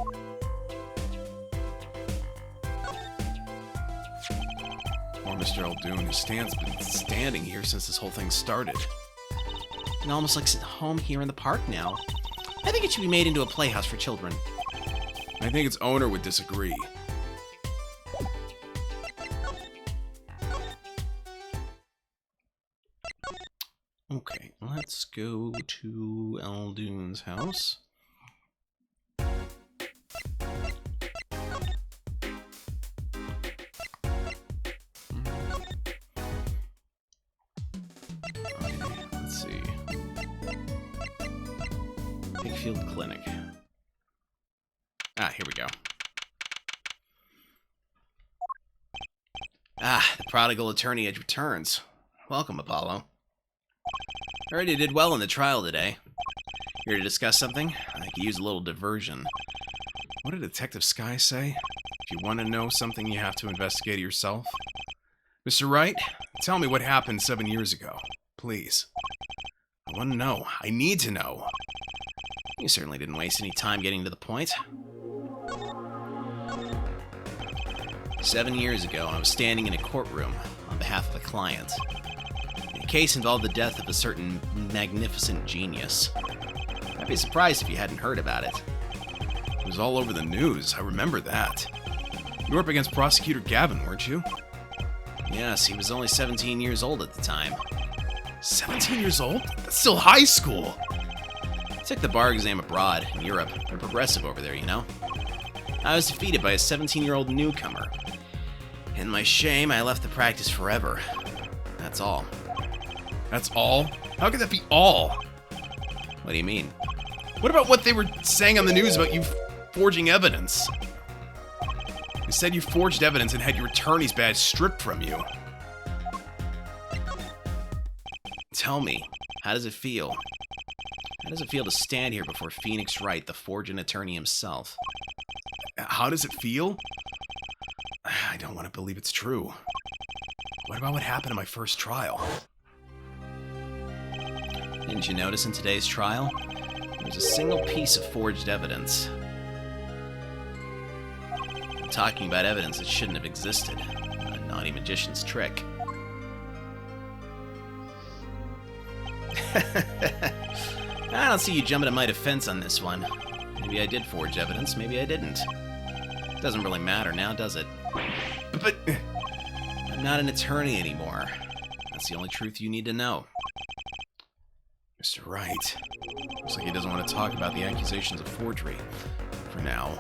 Poor Mr. Eldoon, his stand's been standing here since this whole thing started. It almost looks at home here in the park now. I think it should be made into a playhouse for children. I think its owner would disagree. Okay, let's go to Eldoon's house. Okay, let's see. Pigfield Clinic. Ah, here we go. Ah, the prodigal attorney edge returns. Welcome, Apollo. I already did well in the trial today. Here to discuss something? I could use a little diversion. What did Detective Sky say? If you want to know something, you have to investigate it yourself. Mr. Wright, tell me what happened 7 years ago. Please. I want to know. I need to know. You certainly didn't waste any time getting to the point. 7 years ago, I was standing in a courtroom on behalf of a client. The case involved the death of a certain magnificent genius. I'd be surprised if you hadn't heard about it. It was all over the news. I remember that. You were up against Prosecutor Gavin, weren't you? Yes, he was only 17 years old at the time. 17 years old? That's still high school! I took the bar exam abroad, in Europe. They're progressive over there, you know? I was defeated by a 17-year-old newcomer. In my shame, I left the practice forever. That's all. That's all? How could that be all? What do you mean? What about what they were saying on the news about you forging evidence? They said you forged evidence and had your attorney's badge stripped from you. Tell me, how does it feel? How does it feel to stand here before Phoenix Wright, the forging attorney himself? How does it feel? I don't want to believe it's true. What about what happened in my first trial? Didn't you notice in today's trial? There's a single piece of forged evidence. I'm talking about evidence that shouldn't have existed. A naughty magician's trick. I don't see you jumping to my defense on this one. Maybe I did forge evidence, maybe I didn't. Doesn't really matter now, does it? But I'm not an attorney anymore. That's the only truth you need to know. Mr. Wright. Looks like he doesn't want to talk about the accusations of forgery. For now.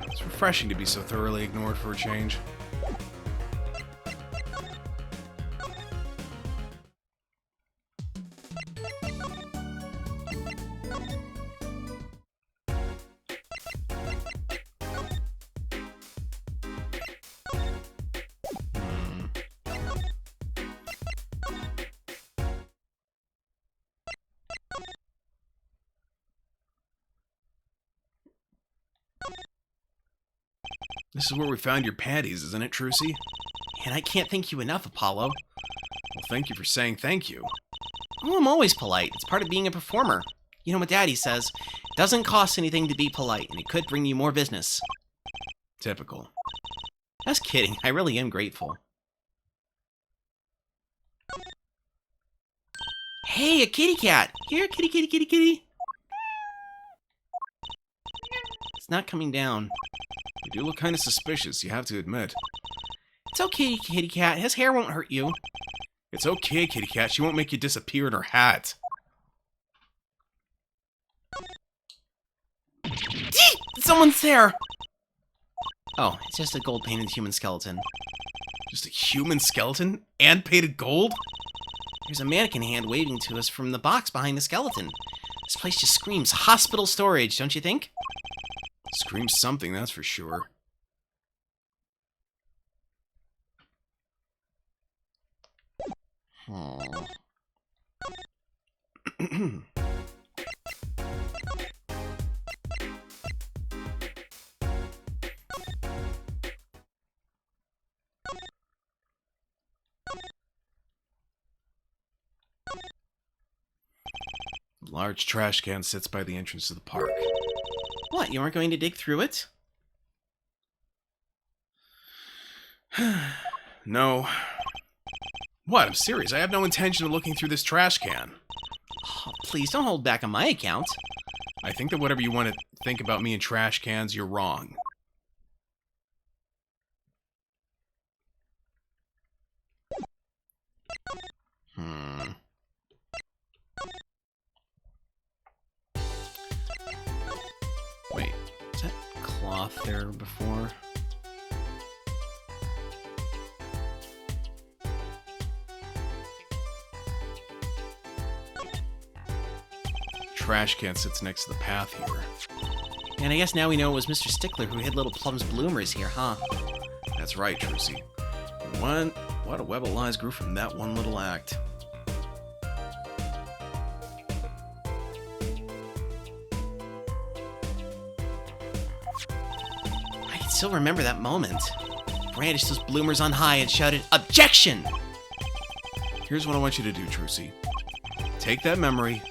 It's refreshing to be so thoroughly ignored for a change. This is where we found your panties, isn't it, Trucy? And I can't thank you enough, Apollo. Well, thank you for saying thank you. Oh, I'm always polite. It's part of being a performer. You know what Daddy says? It doesn't cost anything to be polite, and it could bring you more business. Typical. Just kidding. I really am grateful. Hey, a kitty cat! Here, kitty, kitty, kitty, kitty! It's not coming down. You do look kind of suspicious, you have to admit. It's okay, kitty cat. His hair won't hurt you. It's okay, kitty cat. She won't make you disappear in her hat. Someone's there! Oh, it's just a gold-painted human skeleton. Just a human skeleton? And painted gold? There's a mannequin hand waving to us from the box behind the skeleton. This place just screams hospital storage, don't you think? Screams something, that's for sure. Large trash can sits by the entrance to the park. What, you aren't going to dig through it? No. What? I'm serious. I have no intention of looking through this trash can. Oh, please, don't hold back on my account. I think that whatever you want to think about me and trash cans, you're wrong. Wait, is that cloth there before? Trash can sits next to the path here. And I guess now we know it was Mr. Stickler who hid little Plum's bloomers here, huh? That's right, Trucy. What a web of lies grew from that one little act. I can still remember that moment. Brandished those bloomers on high and shouted, "Objection!" Here's what I want you to do, Trucy. Take that memory,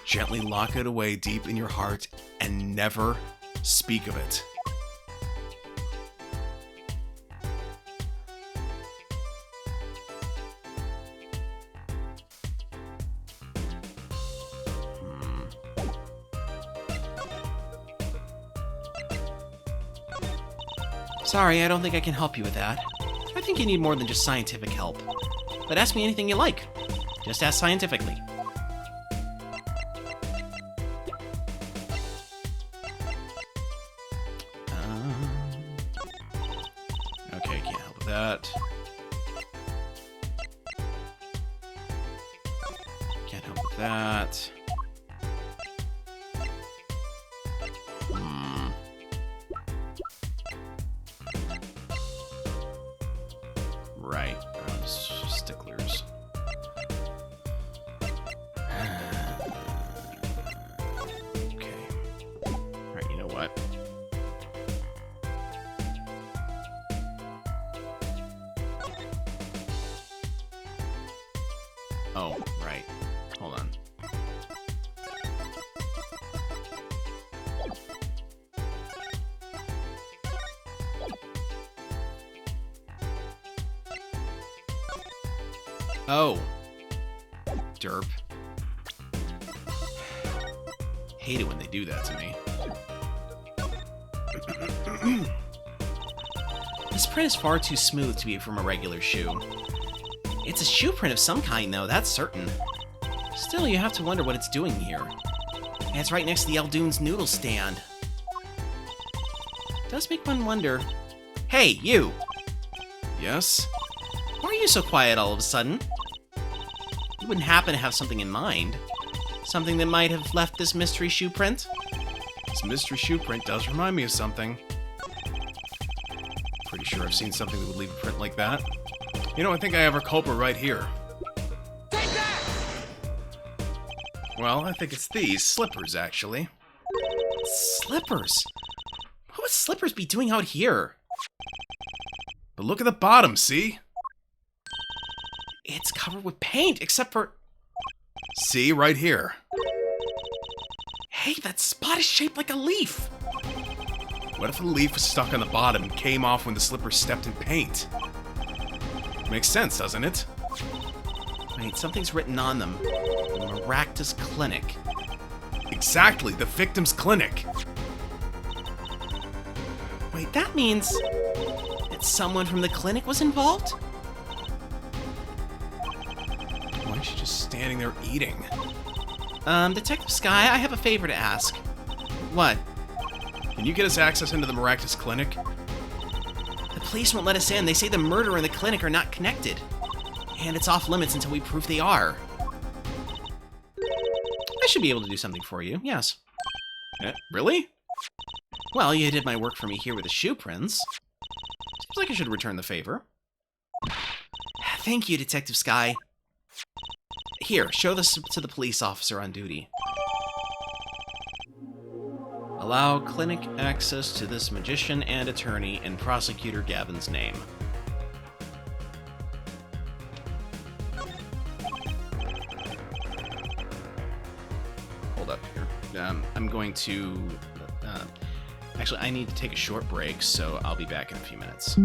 gently lock it away deep in your heart, and never speak of it. Sorry, I don't think I can help you with that. I think you need more than just scientific help. But ask me anything you like. Just ask scientifically. Okay, can't help with that. Can't help with that. Right, sticklers. Okay. Alright, you know what? Oh, right. Hold on. Oh. Derp. Hate it when they do that to me. This print is far too smooth to be from a regular shoe. It's a shoe print of some kind, though, that's certain. Still, you have to wonder what it's doing here. And it's right next to the Eldoon's noodle stand. Does make one wonder. Hey, you! Yes? Why are you so quiet all of a sudden? You wouldn't happen to have something in mind? Something that might have left this mystery shoe print? This mystery shoe print does remind me of something. Pretty sure I've seen something that would leave a print like that. You know, I think I have our culprit right here. Take that! Well, I think it's these slippers, actually. Slippers? What would slippers be doing out here? But look at the bottom, see? It's covered with paint, except for... See, right here. Hey, that spot is shaped like a leaf! What if the leaf was stuck on the bottom and came off when the slipper stepped in paint? Makes sense, doesn't it? Wait, something's written on them. The Maractus Clinic. Exactly, the victim's clinic. Wait, that means... that someone from the clinic was involved? Why is she just standing there eating? Detective Sky, I have a favor to ask. What? Can you get us access into the Maractus clinic? The police won't let us in. They say the murderer and the clinic are not connected. And it's off limits until we prove they are. I should be able to do something for you, yes. Really? Well, you did my work for me here with the shoe prints. Seems like I should return the favor. Thank you, Detective Sky. Here, show this to the police officer on duty. Allow clinic access to this magician and attorney in Prosecutor Gavin's name. Hold up here. I'm going to... actually, I need to take a short break, so I'll be back in a few minutes.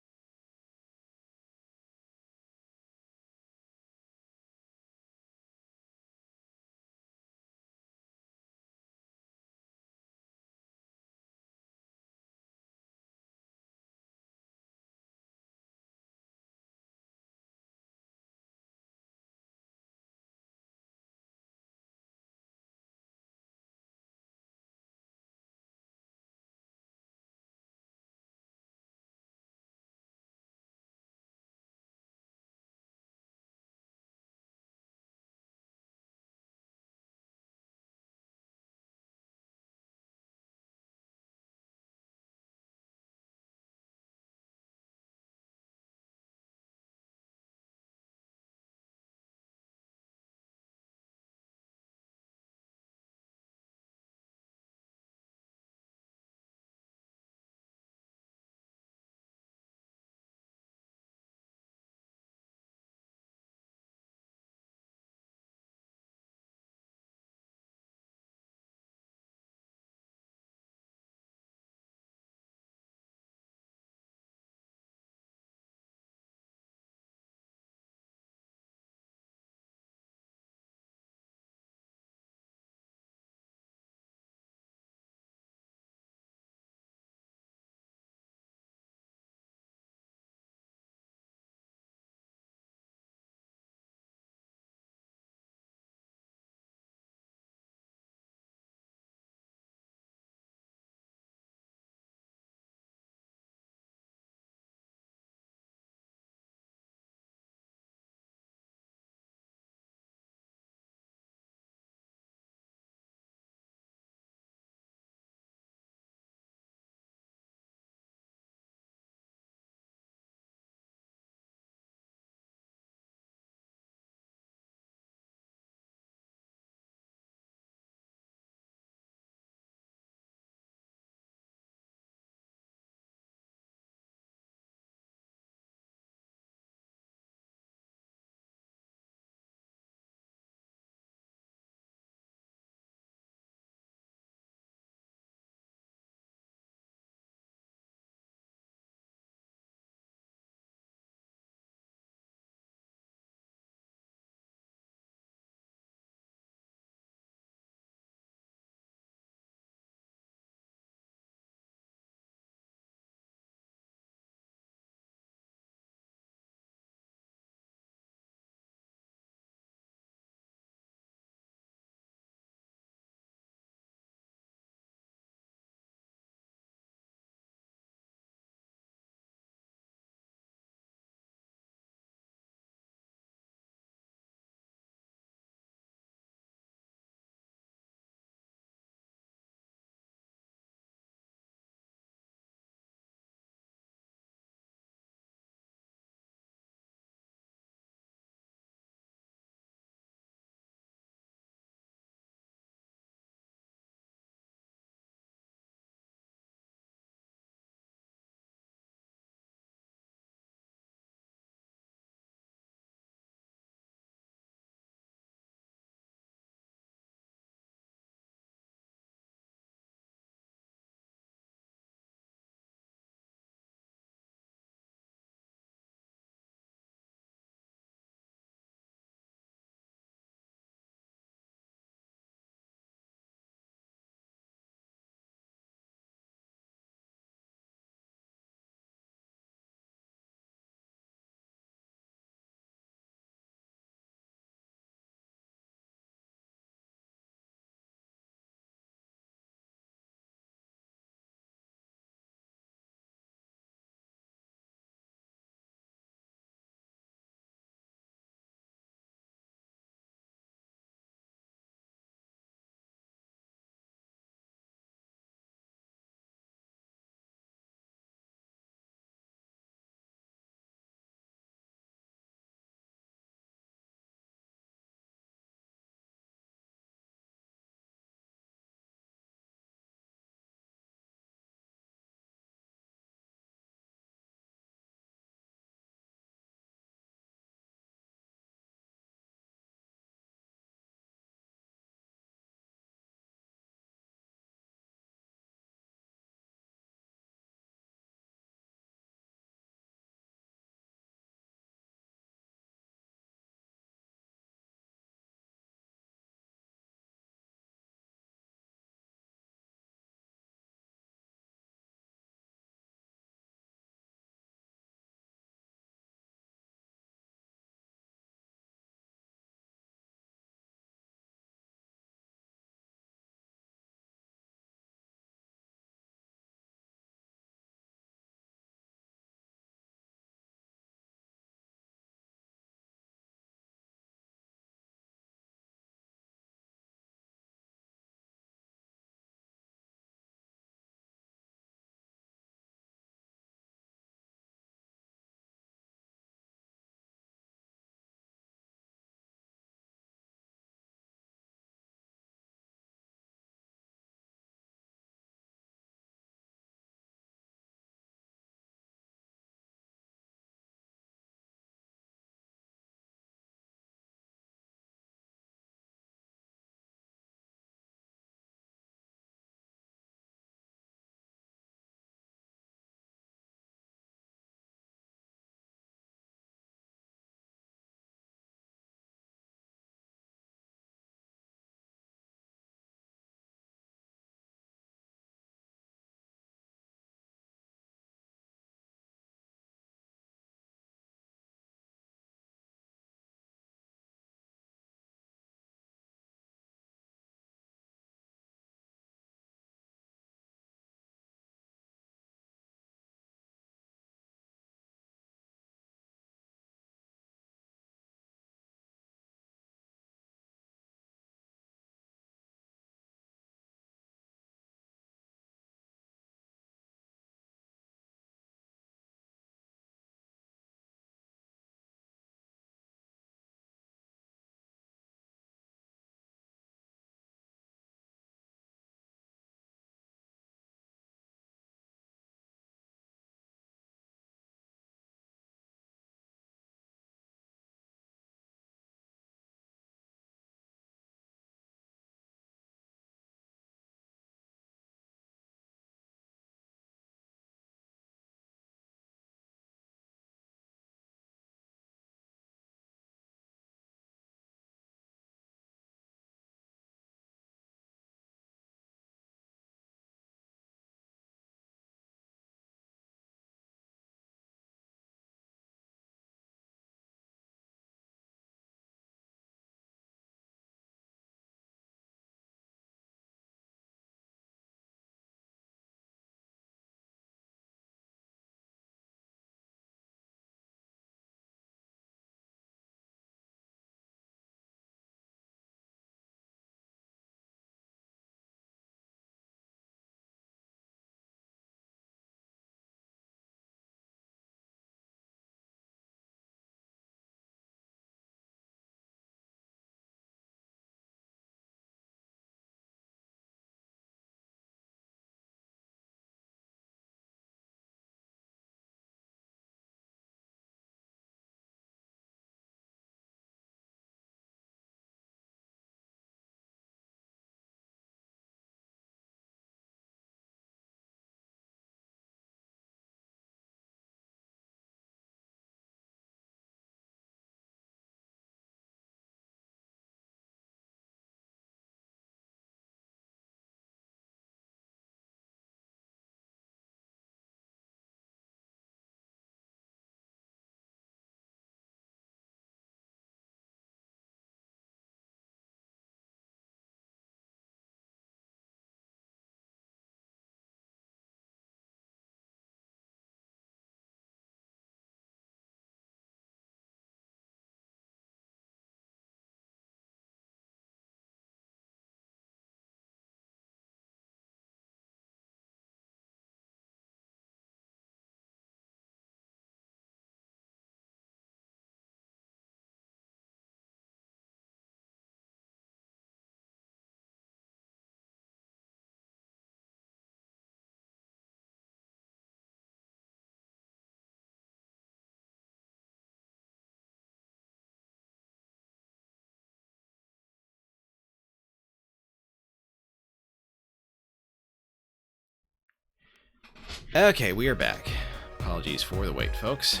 Okay, we are back. Apologies for the wait, folks.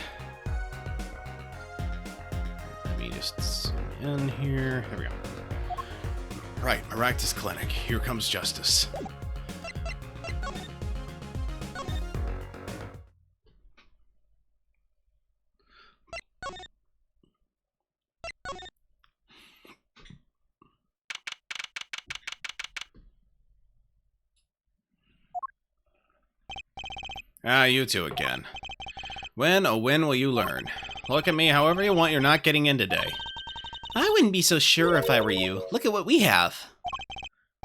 Let me just zoom in here. There we go. Right, Maractus Clinic. Here comes justice. Ah, you two again. When, oh when will you learn? Look at me however you want, you're not getting in today. I wouldn't be so sure if I were you. Look at what we have.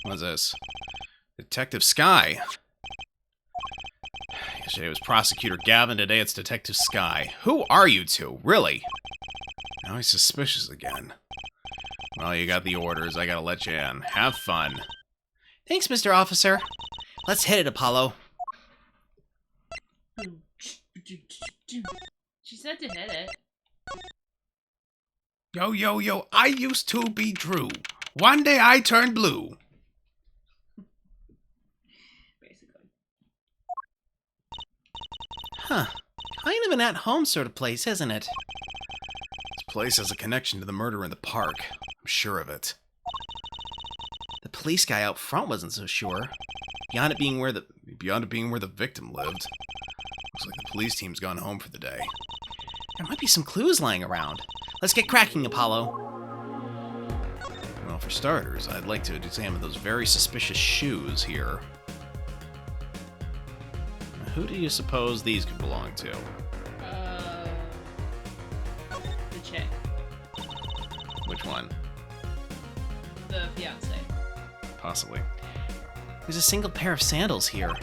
What's this? Detective Sky. Yesterday it was Prosecutor Gavin, today it's Detective Sky. Who are you two, really? Now he's suspicious again. Well, you got the orders, I gotta let you in. Have fun. Thanks, Mr. Officer. Let's hit it, Apollo. She said to hit it. Yo, yo, yo, I used to be Drew. One day I turned blue. Basically. Huh. Kind of an at-home sort of place, isn't it? This place has a connection to the murder in the park. I'm sure of it. The police guy out front wasn't so sure. Beyond it being where the victim lived. Looks like the police team's gone home for the day. There might be some clues lying around. Let's get cracking, Apollo. Well, for starters, I'd like to examine those very suspicious shoes here. Now, who do you suppose these could belong to? The chick. Which one? The fiance. Possibly. There's a single pair of sandals here.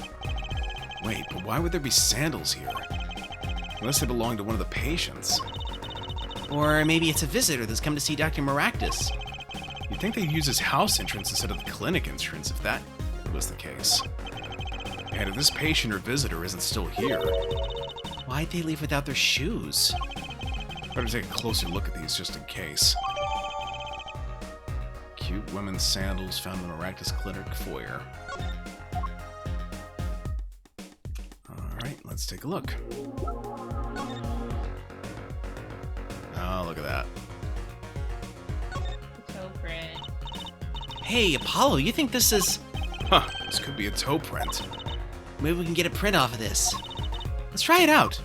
Wait, but why would there be sandals here? Unless they belong to one of the patients. Or maybe it's a visitor that's come to see Dr. Maractus. You'd think they'd use his house entrance instead of the clinic entrance if that was the case. And if this patient or visitor isn't still here, Why'd they leave without their shoes? better take a closer look at these just in case. Cute women's sandals found in the Maractus Clinic foyer. Alright, let's take a look. Oh, look at that. Toe print. Hey, Apollo, you think this is... Huh, this could be a toe print. Maybe we can get a print off of this. Let's try it out.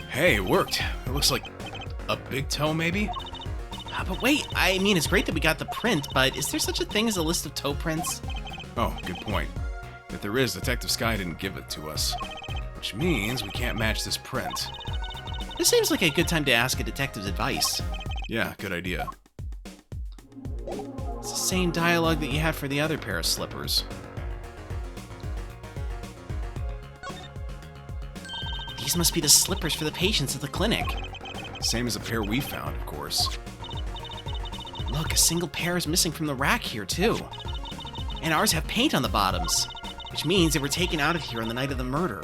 Hey, it worked. It looks like a big toe, maybe? But wait, I mean, it's great that we got the print, but is there such a thing as a list of toe prints? Oh, good point. If there is, Detective Sky didn't give it to us. Which means we can't match this print. This seems like a good time to ask a detective's advice. Yeah, good idea. It's the same dialogue that you had for the other pair of slippers. These must be the slippers for the patients at the clinic. Same as the pair we found, of course. Look, a single pair is missing from the rack here, too. And ours have paint on the bottoms, which means they were taken out of here on the night of the murder.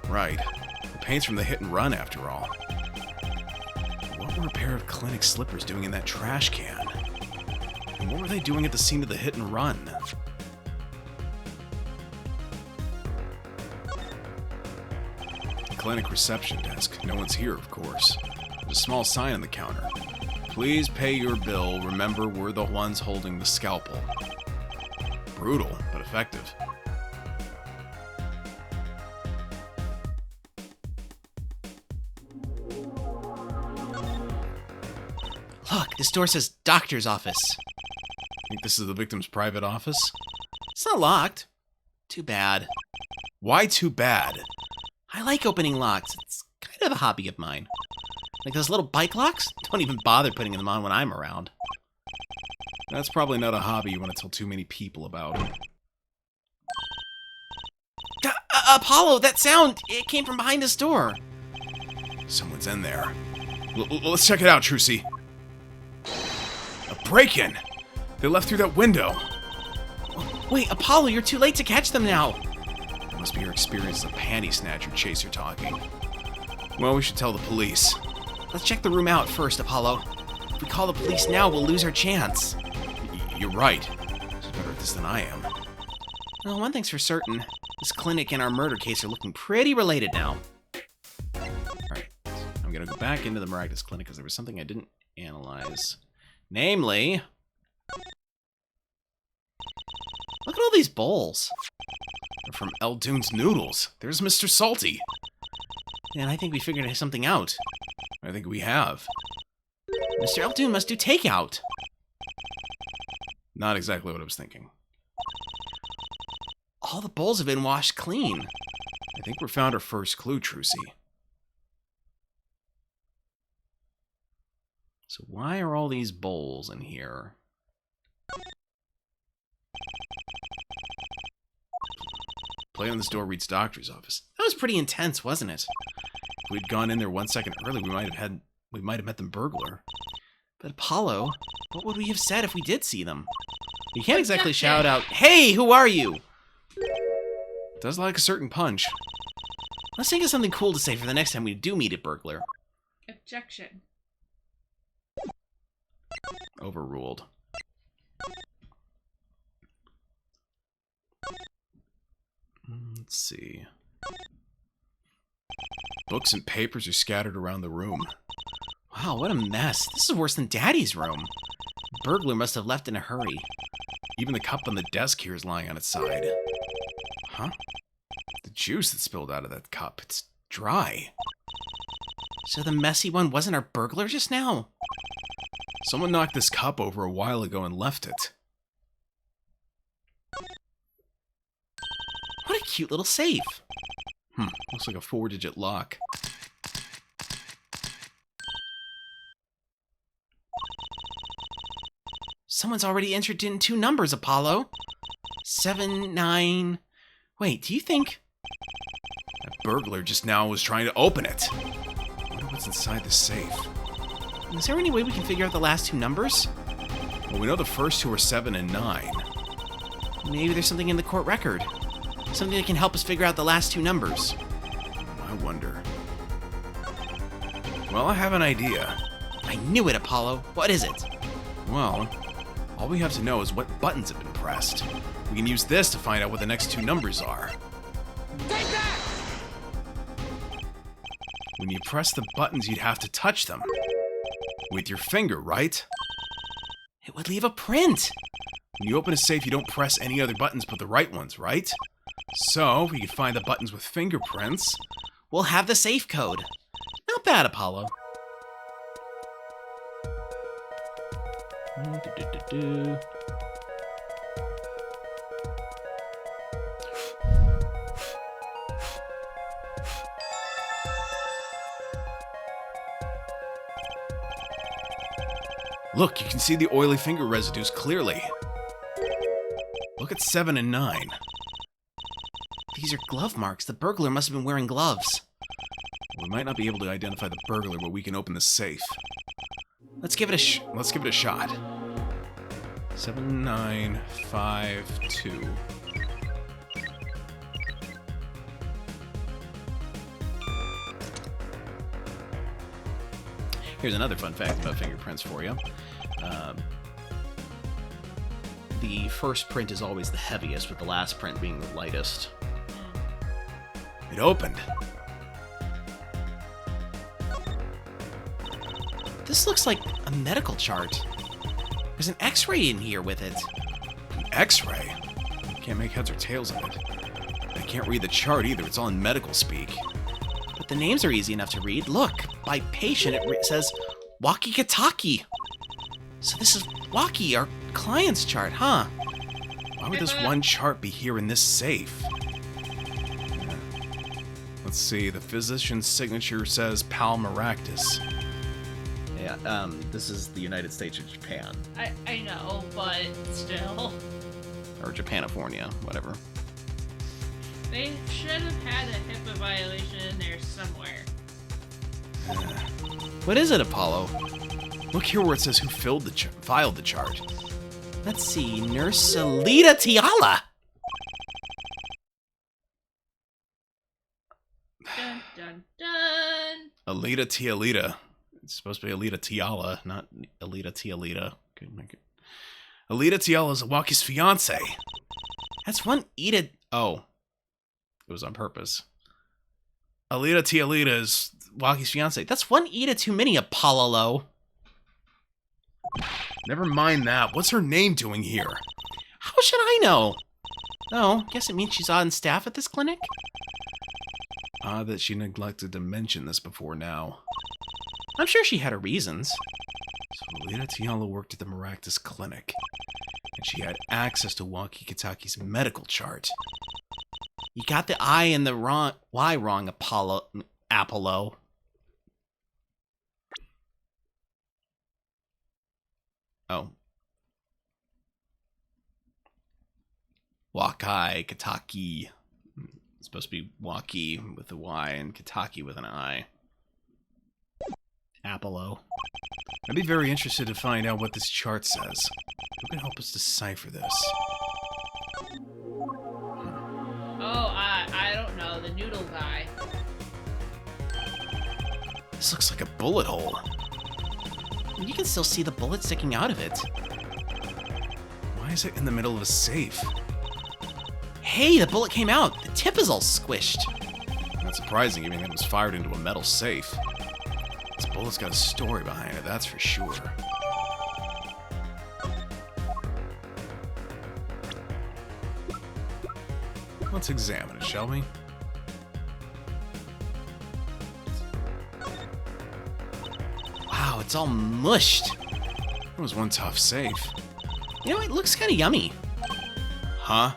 Right. The paint's from the hit and run, after all. What were a pair of clinic slippers doing in that trash can? And what were they doing at the scene of the hit and run? Clinic reception desk. No one's here, of course. There's a small sign on the counter. Please pay your bill. Remember, we're the ones holding the scalpel. Brutal, but effective. Look, this door says doctor's office. Think this is the victim's private office? It's not locked. Too bad. Why too bad? I like opening locks. It's kind of a hobby of mine. Like those little bike locks? Don't even bother putting them on when I'm around. That's probably not a hobby you want to tell too many people about. Apollo, that sound! It came from behind this door. Someone's in there. Let's check it out, Trucy. A break-in! They left through that window. Wait, Apollo, you're too late to catch them now. That must be your experience as a panty snatcher chaser talking. Well, we should tell the police. Let's check the room out first, Apollo. If we call the police now, we'll lose our chance. You're right. She's better at this than I am. Well, one thing's for certain. This clinic and our murder case are looking pretty related now. Alright, I'm gonna go back into the Miraculous Clinic because there was something I didn't analyze. Namely... Look at all these bowls. They're from Eldoon's Noodles. There's Mr. Salty. And I think we figured something out. I think we have. Mr. Eldoon must do takeout. Not exactly what I was thinking. All the bowls have been washed clean. I think we found our first clue, Trucy. So why are all these bowls in here? Play on this door reads doctor's office. That was pretty intense, wasn't it? If we'd gone in there 1 second early, we might have met the burglar. But Apollo, what would we have said if we did see them? You can't exactly shout out, Hey, who are you? Does like a certain punch. Let's think of something cool to say for the next time we do meet a burglar. Objection. overruled. Let's see. Books and papers are scattered around the room. Wow, what a mess. This is worse than Daddy's room. The burglar must have left in a hurry. Even the cup on the desk here is lying on its side. Huh? The juice that spilled out of that cup, it's dry. So the messy one wasn't our burglar just now? Someone knocked this cup over a while ago and left it. What a cute little safe. Looks like a 4-digit lock. Someone's already entered in 2 numbers, Apollo. 7, 9... Wait, do you think... That burglar just now was trying to open it. I wonder what's inside the safe. Is there any way we can figure out the last 2 numbers? Well, we know the first 2 are 7 and 9. Maybe there's something in the court record. Something that can help us figure out the last 2 numbers. I wonder. Well, I have an idea. I knew it, Apollo. What is it? Well, all we have to know is what buttons have been pressed. We can use this to find out what the next 2 numbers are. Take that! When you press the buttons, you'd have to touch them. With your finger, right? It would leave a print. When you open a safe, you don't press any other buttons but the right ones, right? So, if we can find the buttons with fingerprints, We'll have the safe code. Not bad, Apollo. look, you can see the oily finger residues clearly. Look at 7 and 9. These are glove marks. The burglar must have been wearing gloves. We might not be able to identify the burglar, but we can open the safe. Let's give it a Let's give it a shot. 7, 9, 5, 2. Here's another fun fact about fingerprints for you. The first print is always the heaviest, with the last print being the lightest. It opened. This looks like a medical chart. There's an x-ray in here with it. An X-ray. Can't make heads or tails of it. I can't read the chart either. It's all in medical speak. But the names are easy enough to read. Look, by patient it says Wakikataki. So this is Waki, our client's chart, huh? Why would this one chart be here in this safe? Let's see. The physician's signature says Palmaractus. Yeah, this is the United States or Japan. I know, but still. Or Japanifornia, whatever. They should have had a HIPAA violation in there somewhere. What is it, Apollo? Look here where it says who filed the chart. Let's see, Nurse Alita Tiala. Dun dun dun. Alita Tialita. It's supposed to be Alita Tiala, not Alita Tialita. Could make it. Alita Tiala is Waki's fiance. That's one Ida. Oh. It was on purpose. Alita Tialita is Waki's fiance. That's one Ida too many, Apollo. Never mind that. What's her name doing here? How should I know? Oh, guess it means she's on staff at this clinic? Odd that she neglected to mention this before now. I'm sure she had her reasons. So Alita Tiala worked at the Maractus Clinic, and she had access to Waki Kataki's medical chart. You got the I and the Y wrong, Apollo. Oh. Wakai Kataki. It's supposed to be Waki with a Y and Kataki with an I. Apollo. I'd be very interested to find out what this chart says. Who can help us decipher this? Oh, I don't know. The noodle guy. This looks like a bullet hole. You can still see the bullet sticking out of it. Why is it in the middle of a safe? Hey, the bullet came out. The tip is all squished. Not surprising, given it was fired into a metal safe. This bullet's got a story behind it, that's for sure. Let's examine it, shall we? Wow, it's all mushed. It was one tough safe. You know, it looks kind of yummy. Huh?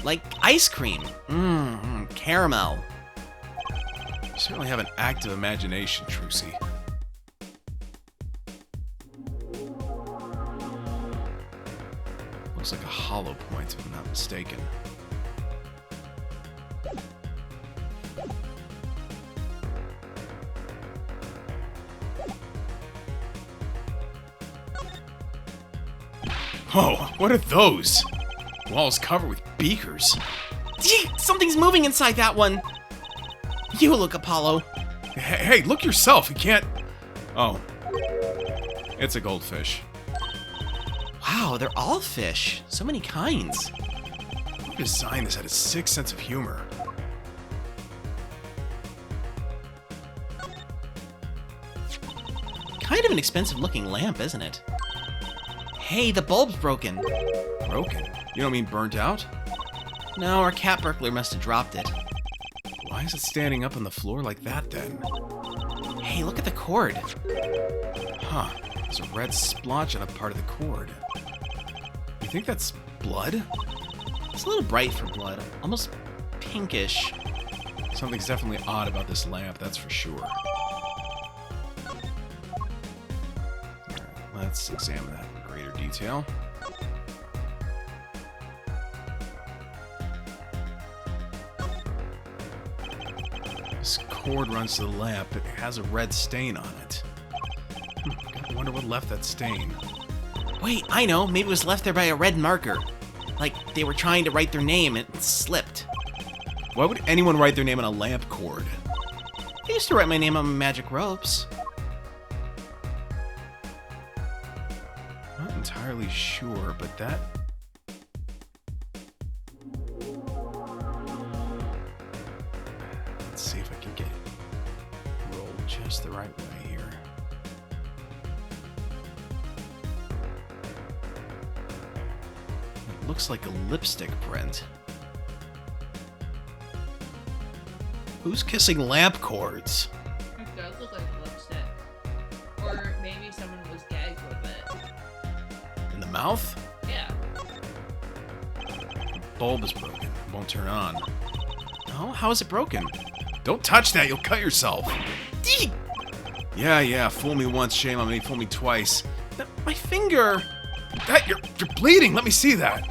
Like ice cream. Caramel. You certainly have an active imagination, Trucy. Looks like a hollow point, if I'm not mistaken. Oh, what are those? The wall is covered with beakers. Gee, something's moving inside that one. You look, Apollo. Hey, look yourself. You can't... Oh. It's a goldfish. Wow, they're all fish. So many kinds. Who designed this had a sick sense of humor? Kind of an expensive looking lamp, isn't it? Hey, the bulb's broken. Broken? You don't mean burnt out? No, our cat burglar must have dropped it. Why is it standing up on the floor like that, then? Hey, look at the cord. Huh. There's a red splotch on a part of the cord. You think that's blood? It's a little bright for blood. Almost pinkish. Something's definitely odd about this lamp, that's for sure. Alright, let's examine that in greater detail. This cord runs to the lamp. It has a red stain on it. I wonder what left that stain. Wait, I know. Maybe it was left there by a red marker. Like they were trying to write their name and it slipped. Why would anyone write their name on a lamp cord? I used to write my name on my magic ropes. Not entirely sure, but that... Let's see if I can get it rolled just the right way here. It looks like a lipstick print. Who's kissing lamp cords? It does look like lipstick. Or maybe someone was gagged with it. In the mouth? Yeah. The bulb is broken. It won't turn on. Oh, how is it broken? Don't touch that, you'll cut yourself. Yeah, fool me once, shame on me, fool me twice. My finger! That, you're bleeding, let me see that.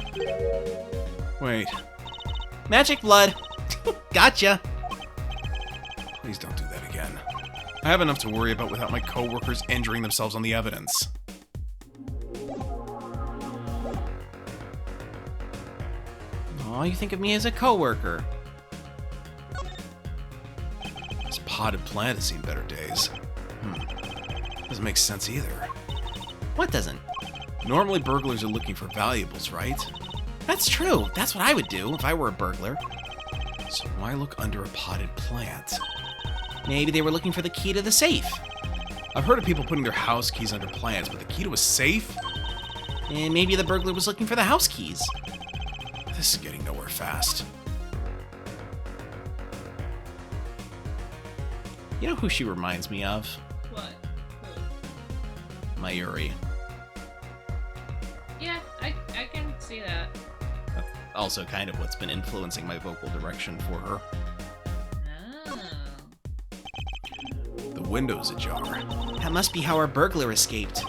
Wait, Magic blood. Gotcha. please don't do that again. I have enough to worry about without my coworkers injuring themselves on the evidence. Oh, you think of me as a coworker. This potted plant has seen better days. Doesn't make sense either. What doesn't? Normally burglars are looking for valuables, right? That's true. That's what I would do if I were a burglar. So why look under a potted plant? Maybe they were looking for the key to the safe. I've heard of people putting their house keys under plants, but the key to a safe? And maybe the burglar was looking for the house keys. This is getting nowhere fast. You know who she reminds me of? What? Who? Mayuri. Yeah, I can see that. That's also kind of what's been influencing my vocal direction for her. Oh. The window's ajar. That must be how our burglar escaped.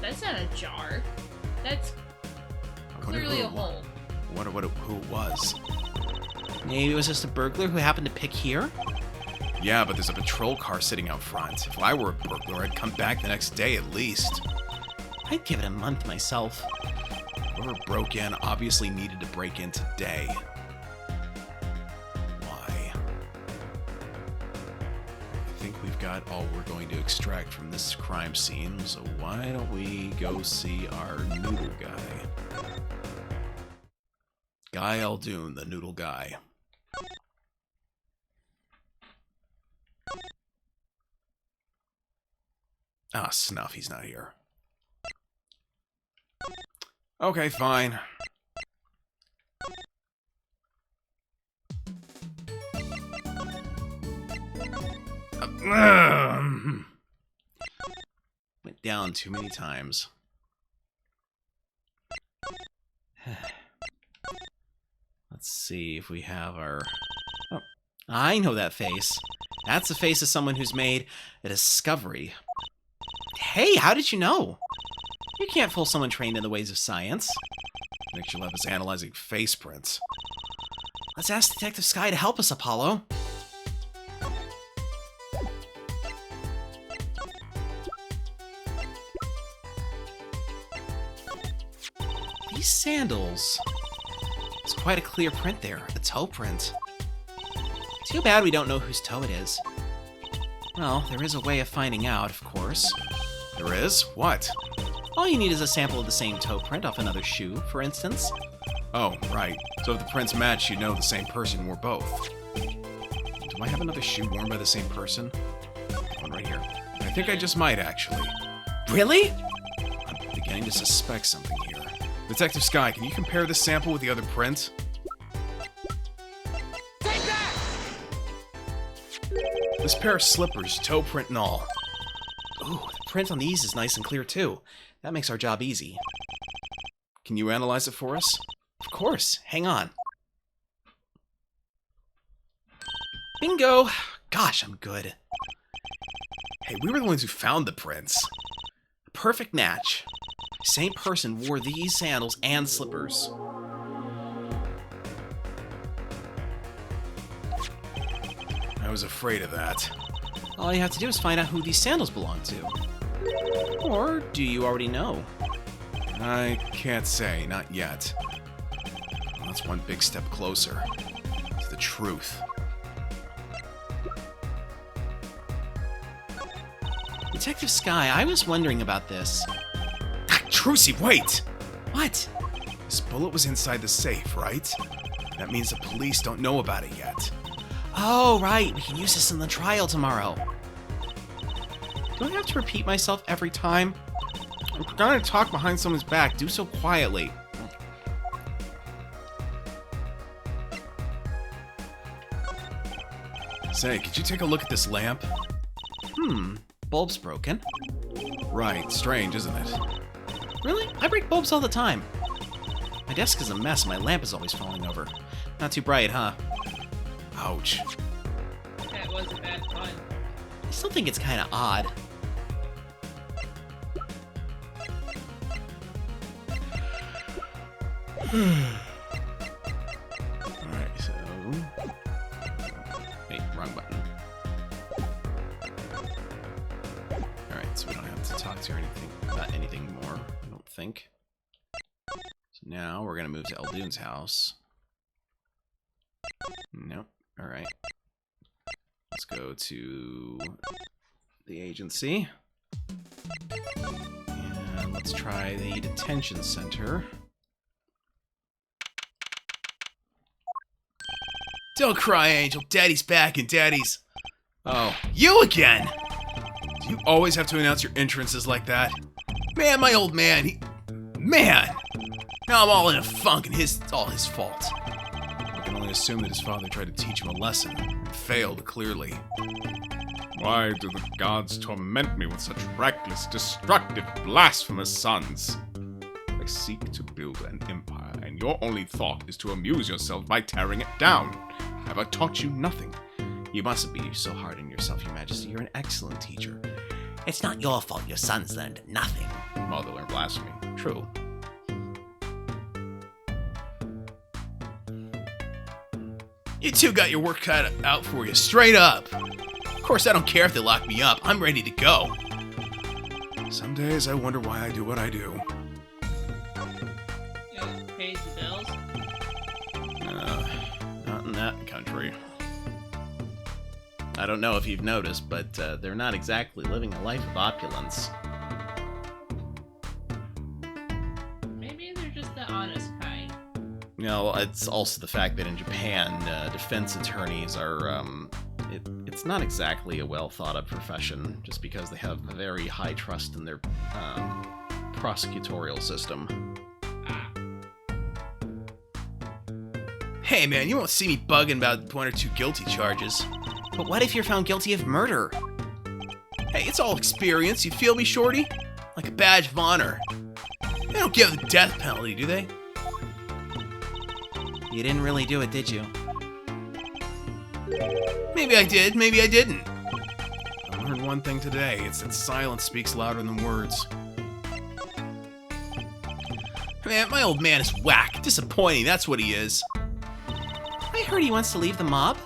That's not a jar. That's I wonder clearly who a it wa- hole. I wonder who it was. Maybe it was just a burglar who happened to pick here? Yeah, but there's a patrol car sitting out front. If I were a burglar, I'd come back the next day at least. I'd give it a month myself. Whoever broke in obviously needed to break in today. Why? I think we've got all we're going to extract from this crime scene, so why don't we go see our noodle guy? Guy Aldoon, the noodle guy. Ah, snuff, he's not here. Okay, fine. Went down too many times. Let's see if we have our... Oh, I know that face. That's the face of someone who's made a discovery. Hey, how did you know? You can't fool someone trained in the ways of science. Next you'll have us analyzing face prints. Let's ask Detective Sky to help us, Apollo. These sandals. It's quite a clear print there, a toe print. Too bad we don't know whose toe it is. Well, there is a way of finding out, of course. There is? What? All you need is a sample of the same toe print off another shoe, for instance. Oh, right. So if the prints match, you know the same person wore both. Do I have another shoe worn by the same person? One right here. I think I just might, actually. Really? I'm beginning to suspect something here. Detective Sky, can you compare this sample with the other print? Take that! This pair of slippers, toe print and all. Ooh, the print on these is nice and clear, too. That makes our job easy. Can you analyze it for us? Of course. Hang on. Bingo! Gosh, I'm good. Hey, we were the ones who found the prints. Perfect match. Same person wore these sandals and slippers. I was afraid of that. All you have to do is find out who these sandals belong to. Or do you already know? I can't say, not yet. Well, that's one big step closer to the truth. Detective Sky, I was wondering about this. Trucy, wait! What? This bullet was inside the safe, right? That means the police don't know about it yet. Oh, right. We can use this in the trial tomorrow. Do I have to repeat myself every time? If you're gonna talk behind someone's back, do so quietly. Say, could you take a look at this lamp? Bulb's broken. Right, strange, isn't it? Really? I break bulbs all the time. My desk is a mess and my lamp is always falling over. Not too bright, huh? Ouch. That was a bad pun. I still think it's kind of odd. Alright, so... Wait, wrong button. Alright, so we don't have to talk to her about anything more, I don't think. So now we're gonna move to Aldoon's house. Nope. Alright. Let's go to the agency. And let's try the detention center. Don't cry, Angel. Daddy's back and Daddy's... Oh, you again! Do you always have to announce your entrances like that? Man, my old man, Man! Now I'm all in a funk and it's all his fault. I can only assume that his father tried to teach him a lesson and failed, clearly. Why do the gods torment me with such reckless, destructive, blasphemous sons? I seek to build an empire, and your only thought is to amuse yourself by tearing it down. Have I taught you nothing? You mustn't be so hard on yourself, Your Majesty. You're an excellent teacher. It's not your fault your sons learned nothing. Mother learned blasphemy. True. You two got your work cut out for you, straight up. Of course, I don't care if they lock me up. I'm ready to go. Some days I wonder why I do what I do. It pays the bills. Not in that country. I don't know if you've noticed, but they're not exactly living a life of opulence. Maybe they're just the honest kind. You know, it's also the fact that in Japan, defense attorneys are, it's not exactly a well-thought-of profession, just because they have a very high trust in their prosecutorial system. Hey man, you won't see me bugging about 1 or 2 guilty charges. But what if you're found guilty of murder? Hey, it's all experience. You feel me, Shorty? Like a badge of honor. They don't give the death penalty, do they? You didn't really do it, did you? Maybe I did, maybe I didn't. I learned one thing today. It's that silence speaks louder than words. Man, my old man is whack. Disappointing, that's what he is. I heard he wants to leave the mob.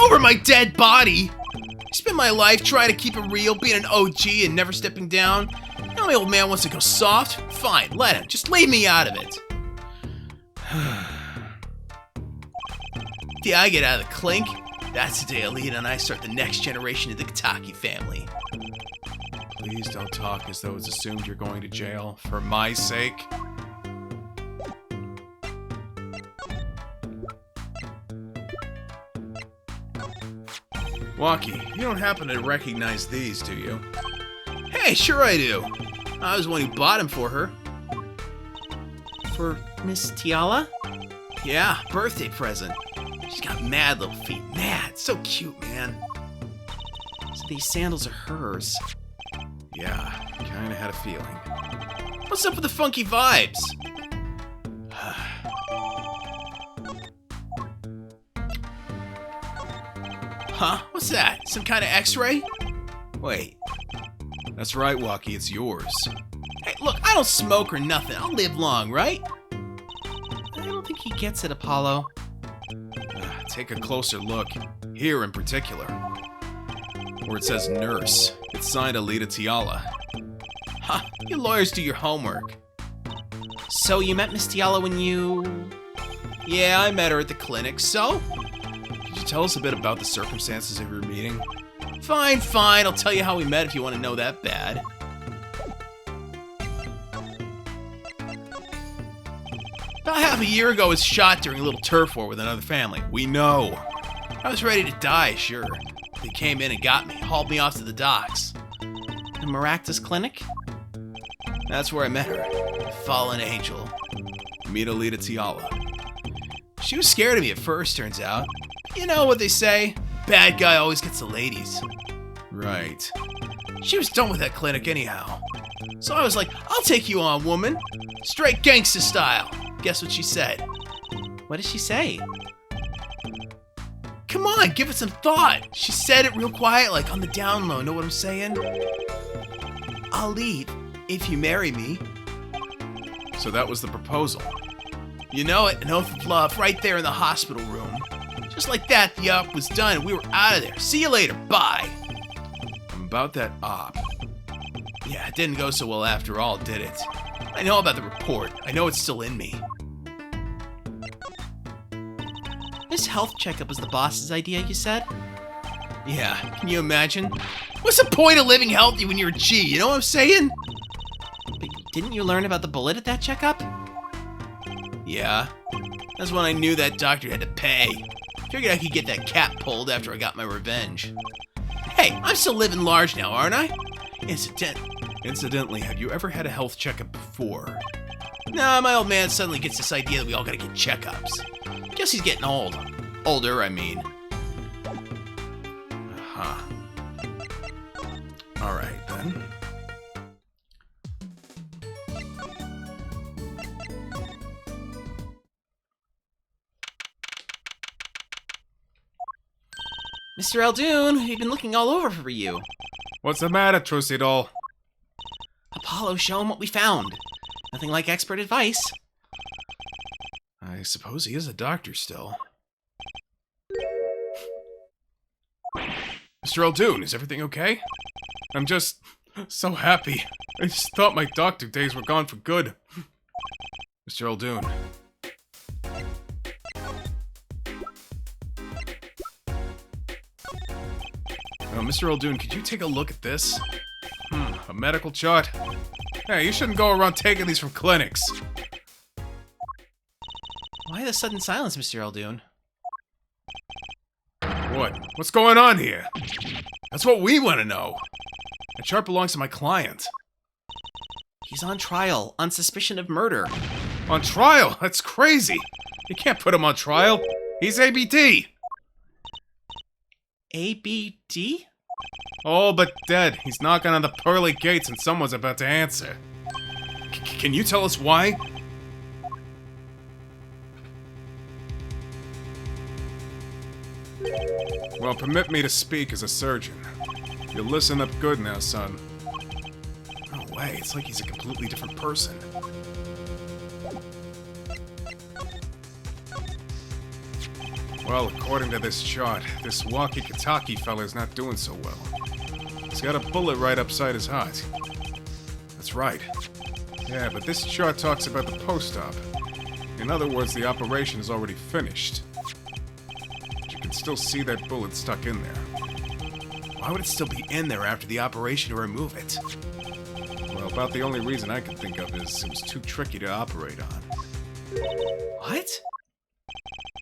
Over my dead body! I spent my life trying to keep it real, being an OG and never stepping down. Now my old man wants to go soft? Fine, let him. Just leave me out of it. The day I get out of the clink, that's the day Alita and I start the next generation of the Kataki family. Please don't talk as though it's assumed you're going to jail, for my sake. Waki, you don't happen to recognize these, do you? Hey, sure I do. I was the one who bought him for her. For Miss Tiala? Yeah, birthday present. She's got mad little feet. Mad. So cute, man. So these sandals are hers. Yeah, kinda had a feeling. What's up with the funky vibes? Huh? What's that? Some kind of x-ray? Wait. That's right, Waki, it's yours. Hey, look, I don't smoke or nothing. I'll live long, right? I don't think he gets it, Apollo. Take a closer look. Here in particular. Where it says nurse. It's signed Alita Tiala. Ha! You lawyers do your homework. So you met Miss Tiala when you... Yeah, I met her at the clinic, so? Could you tell us a bit about the circumstances of your meeting? Fine, fine. I'll tell you how we met if you want to know that bad. About half a year ago, I was shot during a little turf war with another family. We know. I was ready to die, sure. They came in and got me, hauled me off to the docks. The Maractus Clinic? That's where I met her. A fallen angel. Meet Alita Tiala. She was scared of me at first, turns out. You know what they say? Bad guy always gets the ladies. Right. She was done with that clinic anyhow. So I was like, I'll take you on, woman. Straight gangsta style. Guess what she said? What did she say? Come on, give it some thought. She said it real quiet, like on the down low. Know what I'm saying? I'll leave if you marry me. So that was the proposal. You know it, an oath of love right there in the hospital room. Just like that, the op was done and we were out of there. See you later, bye. I'm about that op. Yeah, it didn't go so well after all, did it? I know about the report. I know it's still in me. This health checkup was the boss's idea, you said? Yeah, can you imagine? What's the point of living healthy when you're a G, you know what I'm saying? But didn't you learn about the bullet at that checkup? Yeah, that's when I knew that doctor had to pay. Figured I could get that cap pulled after I got my revenge. Hey, I'm still living large now, aren't I? Incidentally, have you ever had a health checkup before? Nah, my old man suddenly gets this idea that we all gotta get checkups. Guess he's getting old. Older, I mean. Huh. Alright, then. Mr. Eldoon, we've been looking all over for you. What's the matter, Trucy doll? Apollo, show him what we found. Nothing like expert advice. I suppose he is a doctor still. Mr. Eldoon, is everything okay? I'm just so happy. I just thought my doctor days were gone for good. Mr. Eldoon. Mr. Eldoon, could you take a look at this? A medical chart? Hey, you shouldn't go around taking these from clinics. Why the sudden silence, Mr. Eldoon? What? What's going on here? That's what we want to know. The chart belongs to my client. He's on trial, on suspicion of murder. On trial? That's crazy. You can't put him on trial. He's ABD. ABD? All but dead. He's knocking on the pearly gates and someone's about to answer. Can you tell us why? Well, permit me to speak as a surgeon. You listen up good now, son. No way, it's like he's a completely different person. Well, according to this chart, this walkie-talkie fella's not doing so well. He's got a bullet right upside his heart. That's right. Yeah, but this chart talks about the post-op. In other words, the operation is already finished. But you can still see that bullet stuck in there. Why would it still be in there after the operation to remove it? Well, about the only reason I can think of is it was too tricky to operate on. What?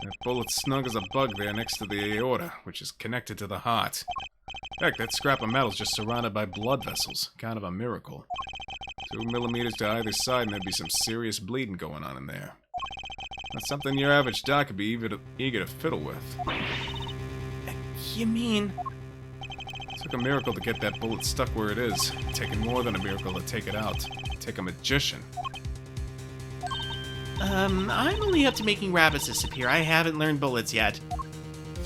That bullet's snug as a bug there next to the aorta, which is connected to the heart. Heck, that scrap of metal's just surrounded by blood vessels. Kind of a miracle. 2 millimeters to either side and there'd be some serious bleeding going on in there. Not something your average doc would be eager to fiddle with. You mean... It took a miracle to get that bullet stuck where it is. It's taken more than a miracle to take it out. Take a magician. I'm only up to making rabbits disappear. I haven't learned bullets yet.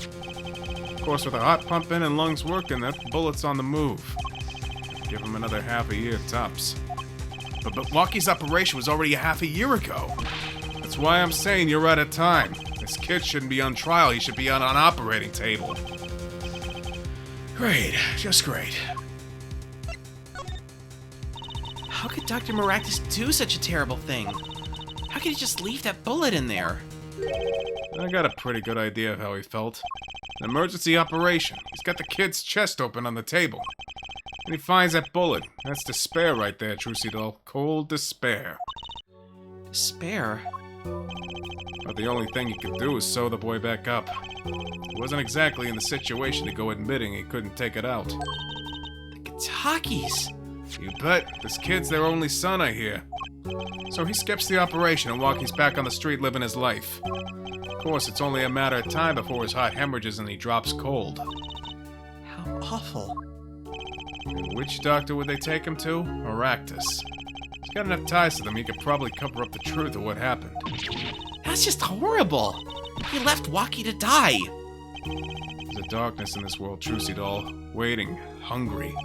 Of course, with the heart pumping and lungs working, that bullet's on the move. Give him another half a year, tops. But Walkie's operation was already a half a year ago. That's why I'm saying you're out of time. This kid shouldn't be on trial. He should be on an operating table. Great. Just great. How could Dr. Maractus do such a terrible thing? How could he just leave that bullet in there? I got a pretty good idea of how he felt. An emergency operation. He's got the kid's chest open on the table. And he finds that bullet. That's despair right there, Trucy doll. Cold despair. Despair? But the only thing he could do is sew the boy back up. He wasn't exactly in the situation to go admitting he couldn't take it out. The Takis! You bet. This kid's their only son, I hear. So he skips the operation and Walkie's back on the street living his life. Of course, it's only a matter of time before his heart hemorrhages and he drops cold. How awful. And which doctor would they take him to? Maractus. He's got enough ties to them he could probably cover up the truth of what happened. That's just horrible. He left Walkie to die. There's a darkness in this world, Trucy doll. Waiting, hungry.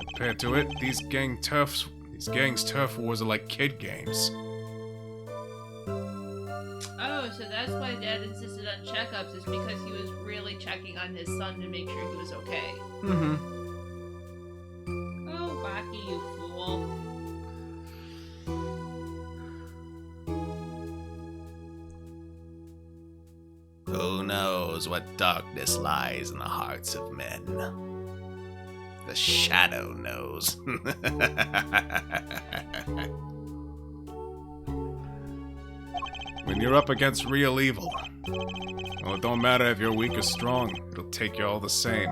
Compared to it, these gangs' turf wars are like kid games. Oh, so that's why Dad insisted on checkups, is because he was really checking on his son to make sure he was okay. Mm-hmm. Oh, Baki, you fool. knows what darkness lies in the hearts of men. The shadow knows. When you're up against real evil, well, it don't matter if you're weak or strong. It'll take you all the same.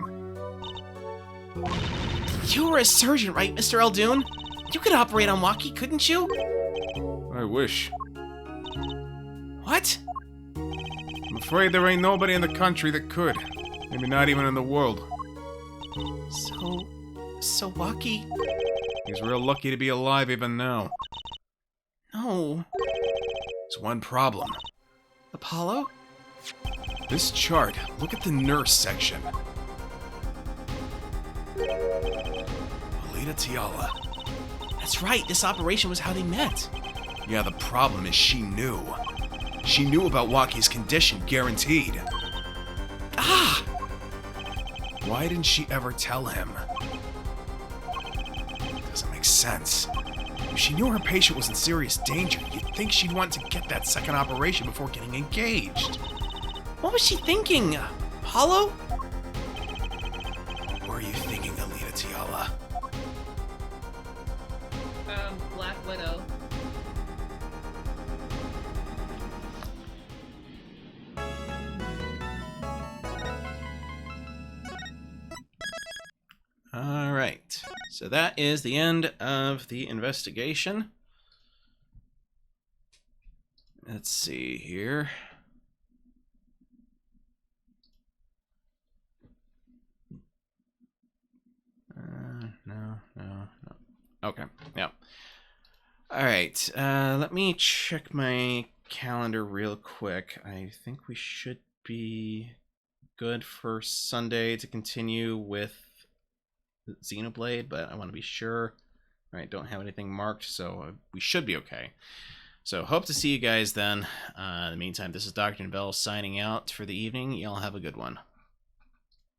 You were a surgeon, right, Mr. Eldoon? You could operate on Waki, couldn't you? I wish. What? I'm afraid there ain't nobody in the country that could. Maybe not even in the world. So Waki? He's real lucky to be alive even now. No. There's one problem. Apollo? This chart, look at the nurse section. Alita Tiala. That's right, this operation was how they met. Yeah, the problem is she knew. She knew about Waki's condition, guaranteed. Ah! Why didn't she ever tell him? Doesn't make sense. If she knew her patient was in serious danger, you'd think she'd want to get that second operation before getting engaged. What was she thinking? Apollo? What were you thinking, Alita Tiala? Black Widow. Alright, so that is the end of the investigation. Let's see here. No. Okay, yeah. Alright, let me check my calendar real quick. I think we should be good for Sunday to continue with Xenoblade, but I want to be sure. Alright, don't have anything marked, so we should be okay. So, hope to see you guys then. In the meantime, this is Dr. Novelle signing out for the evening. Y'all have a good one.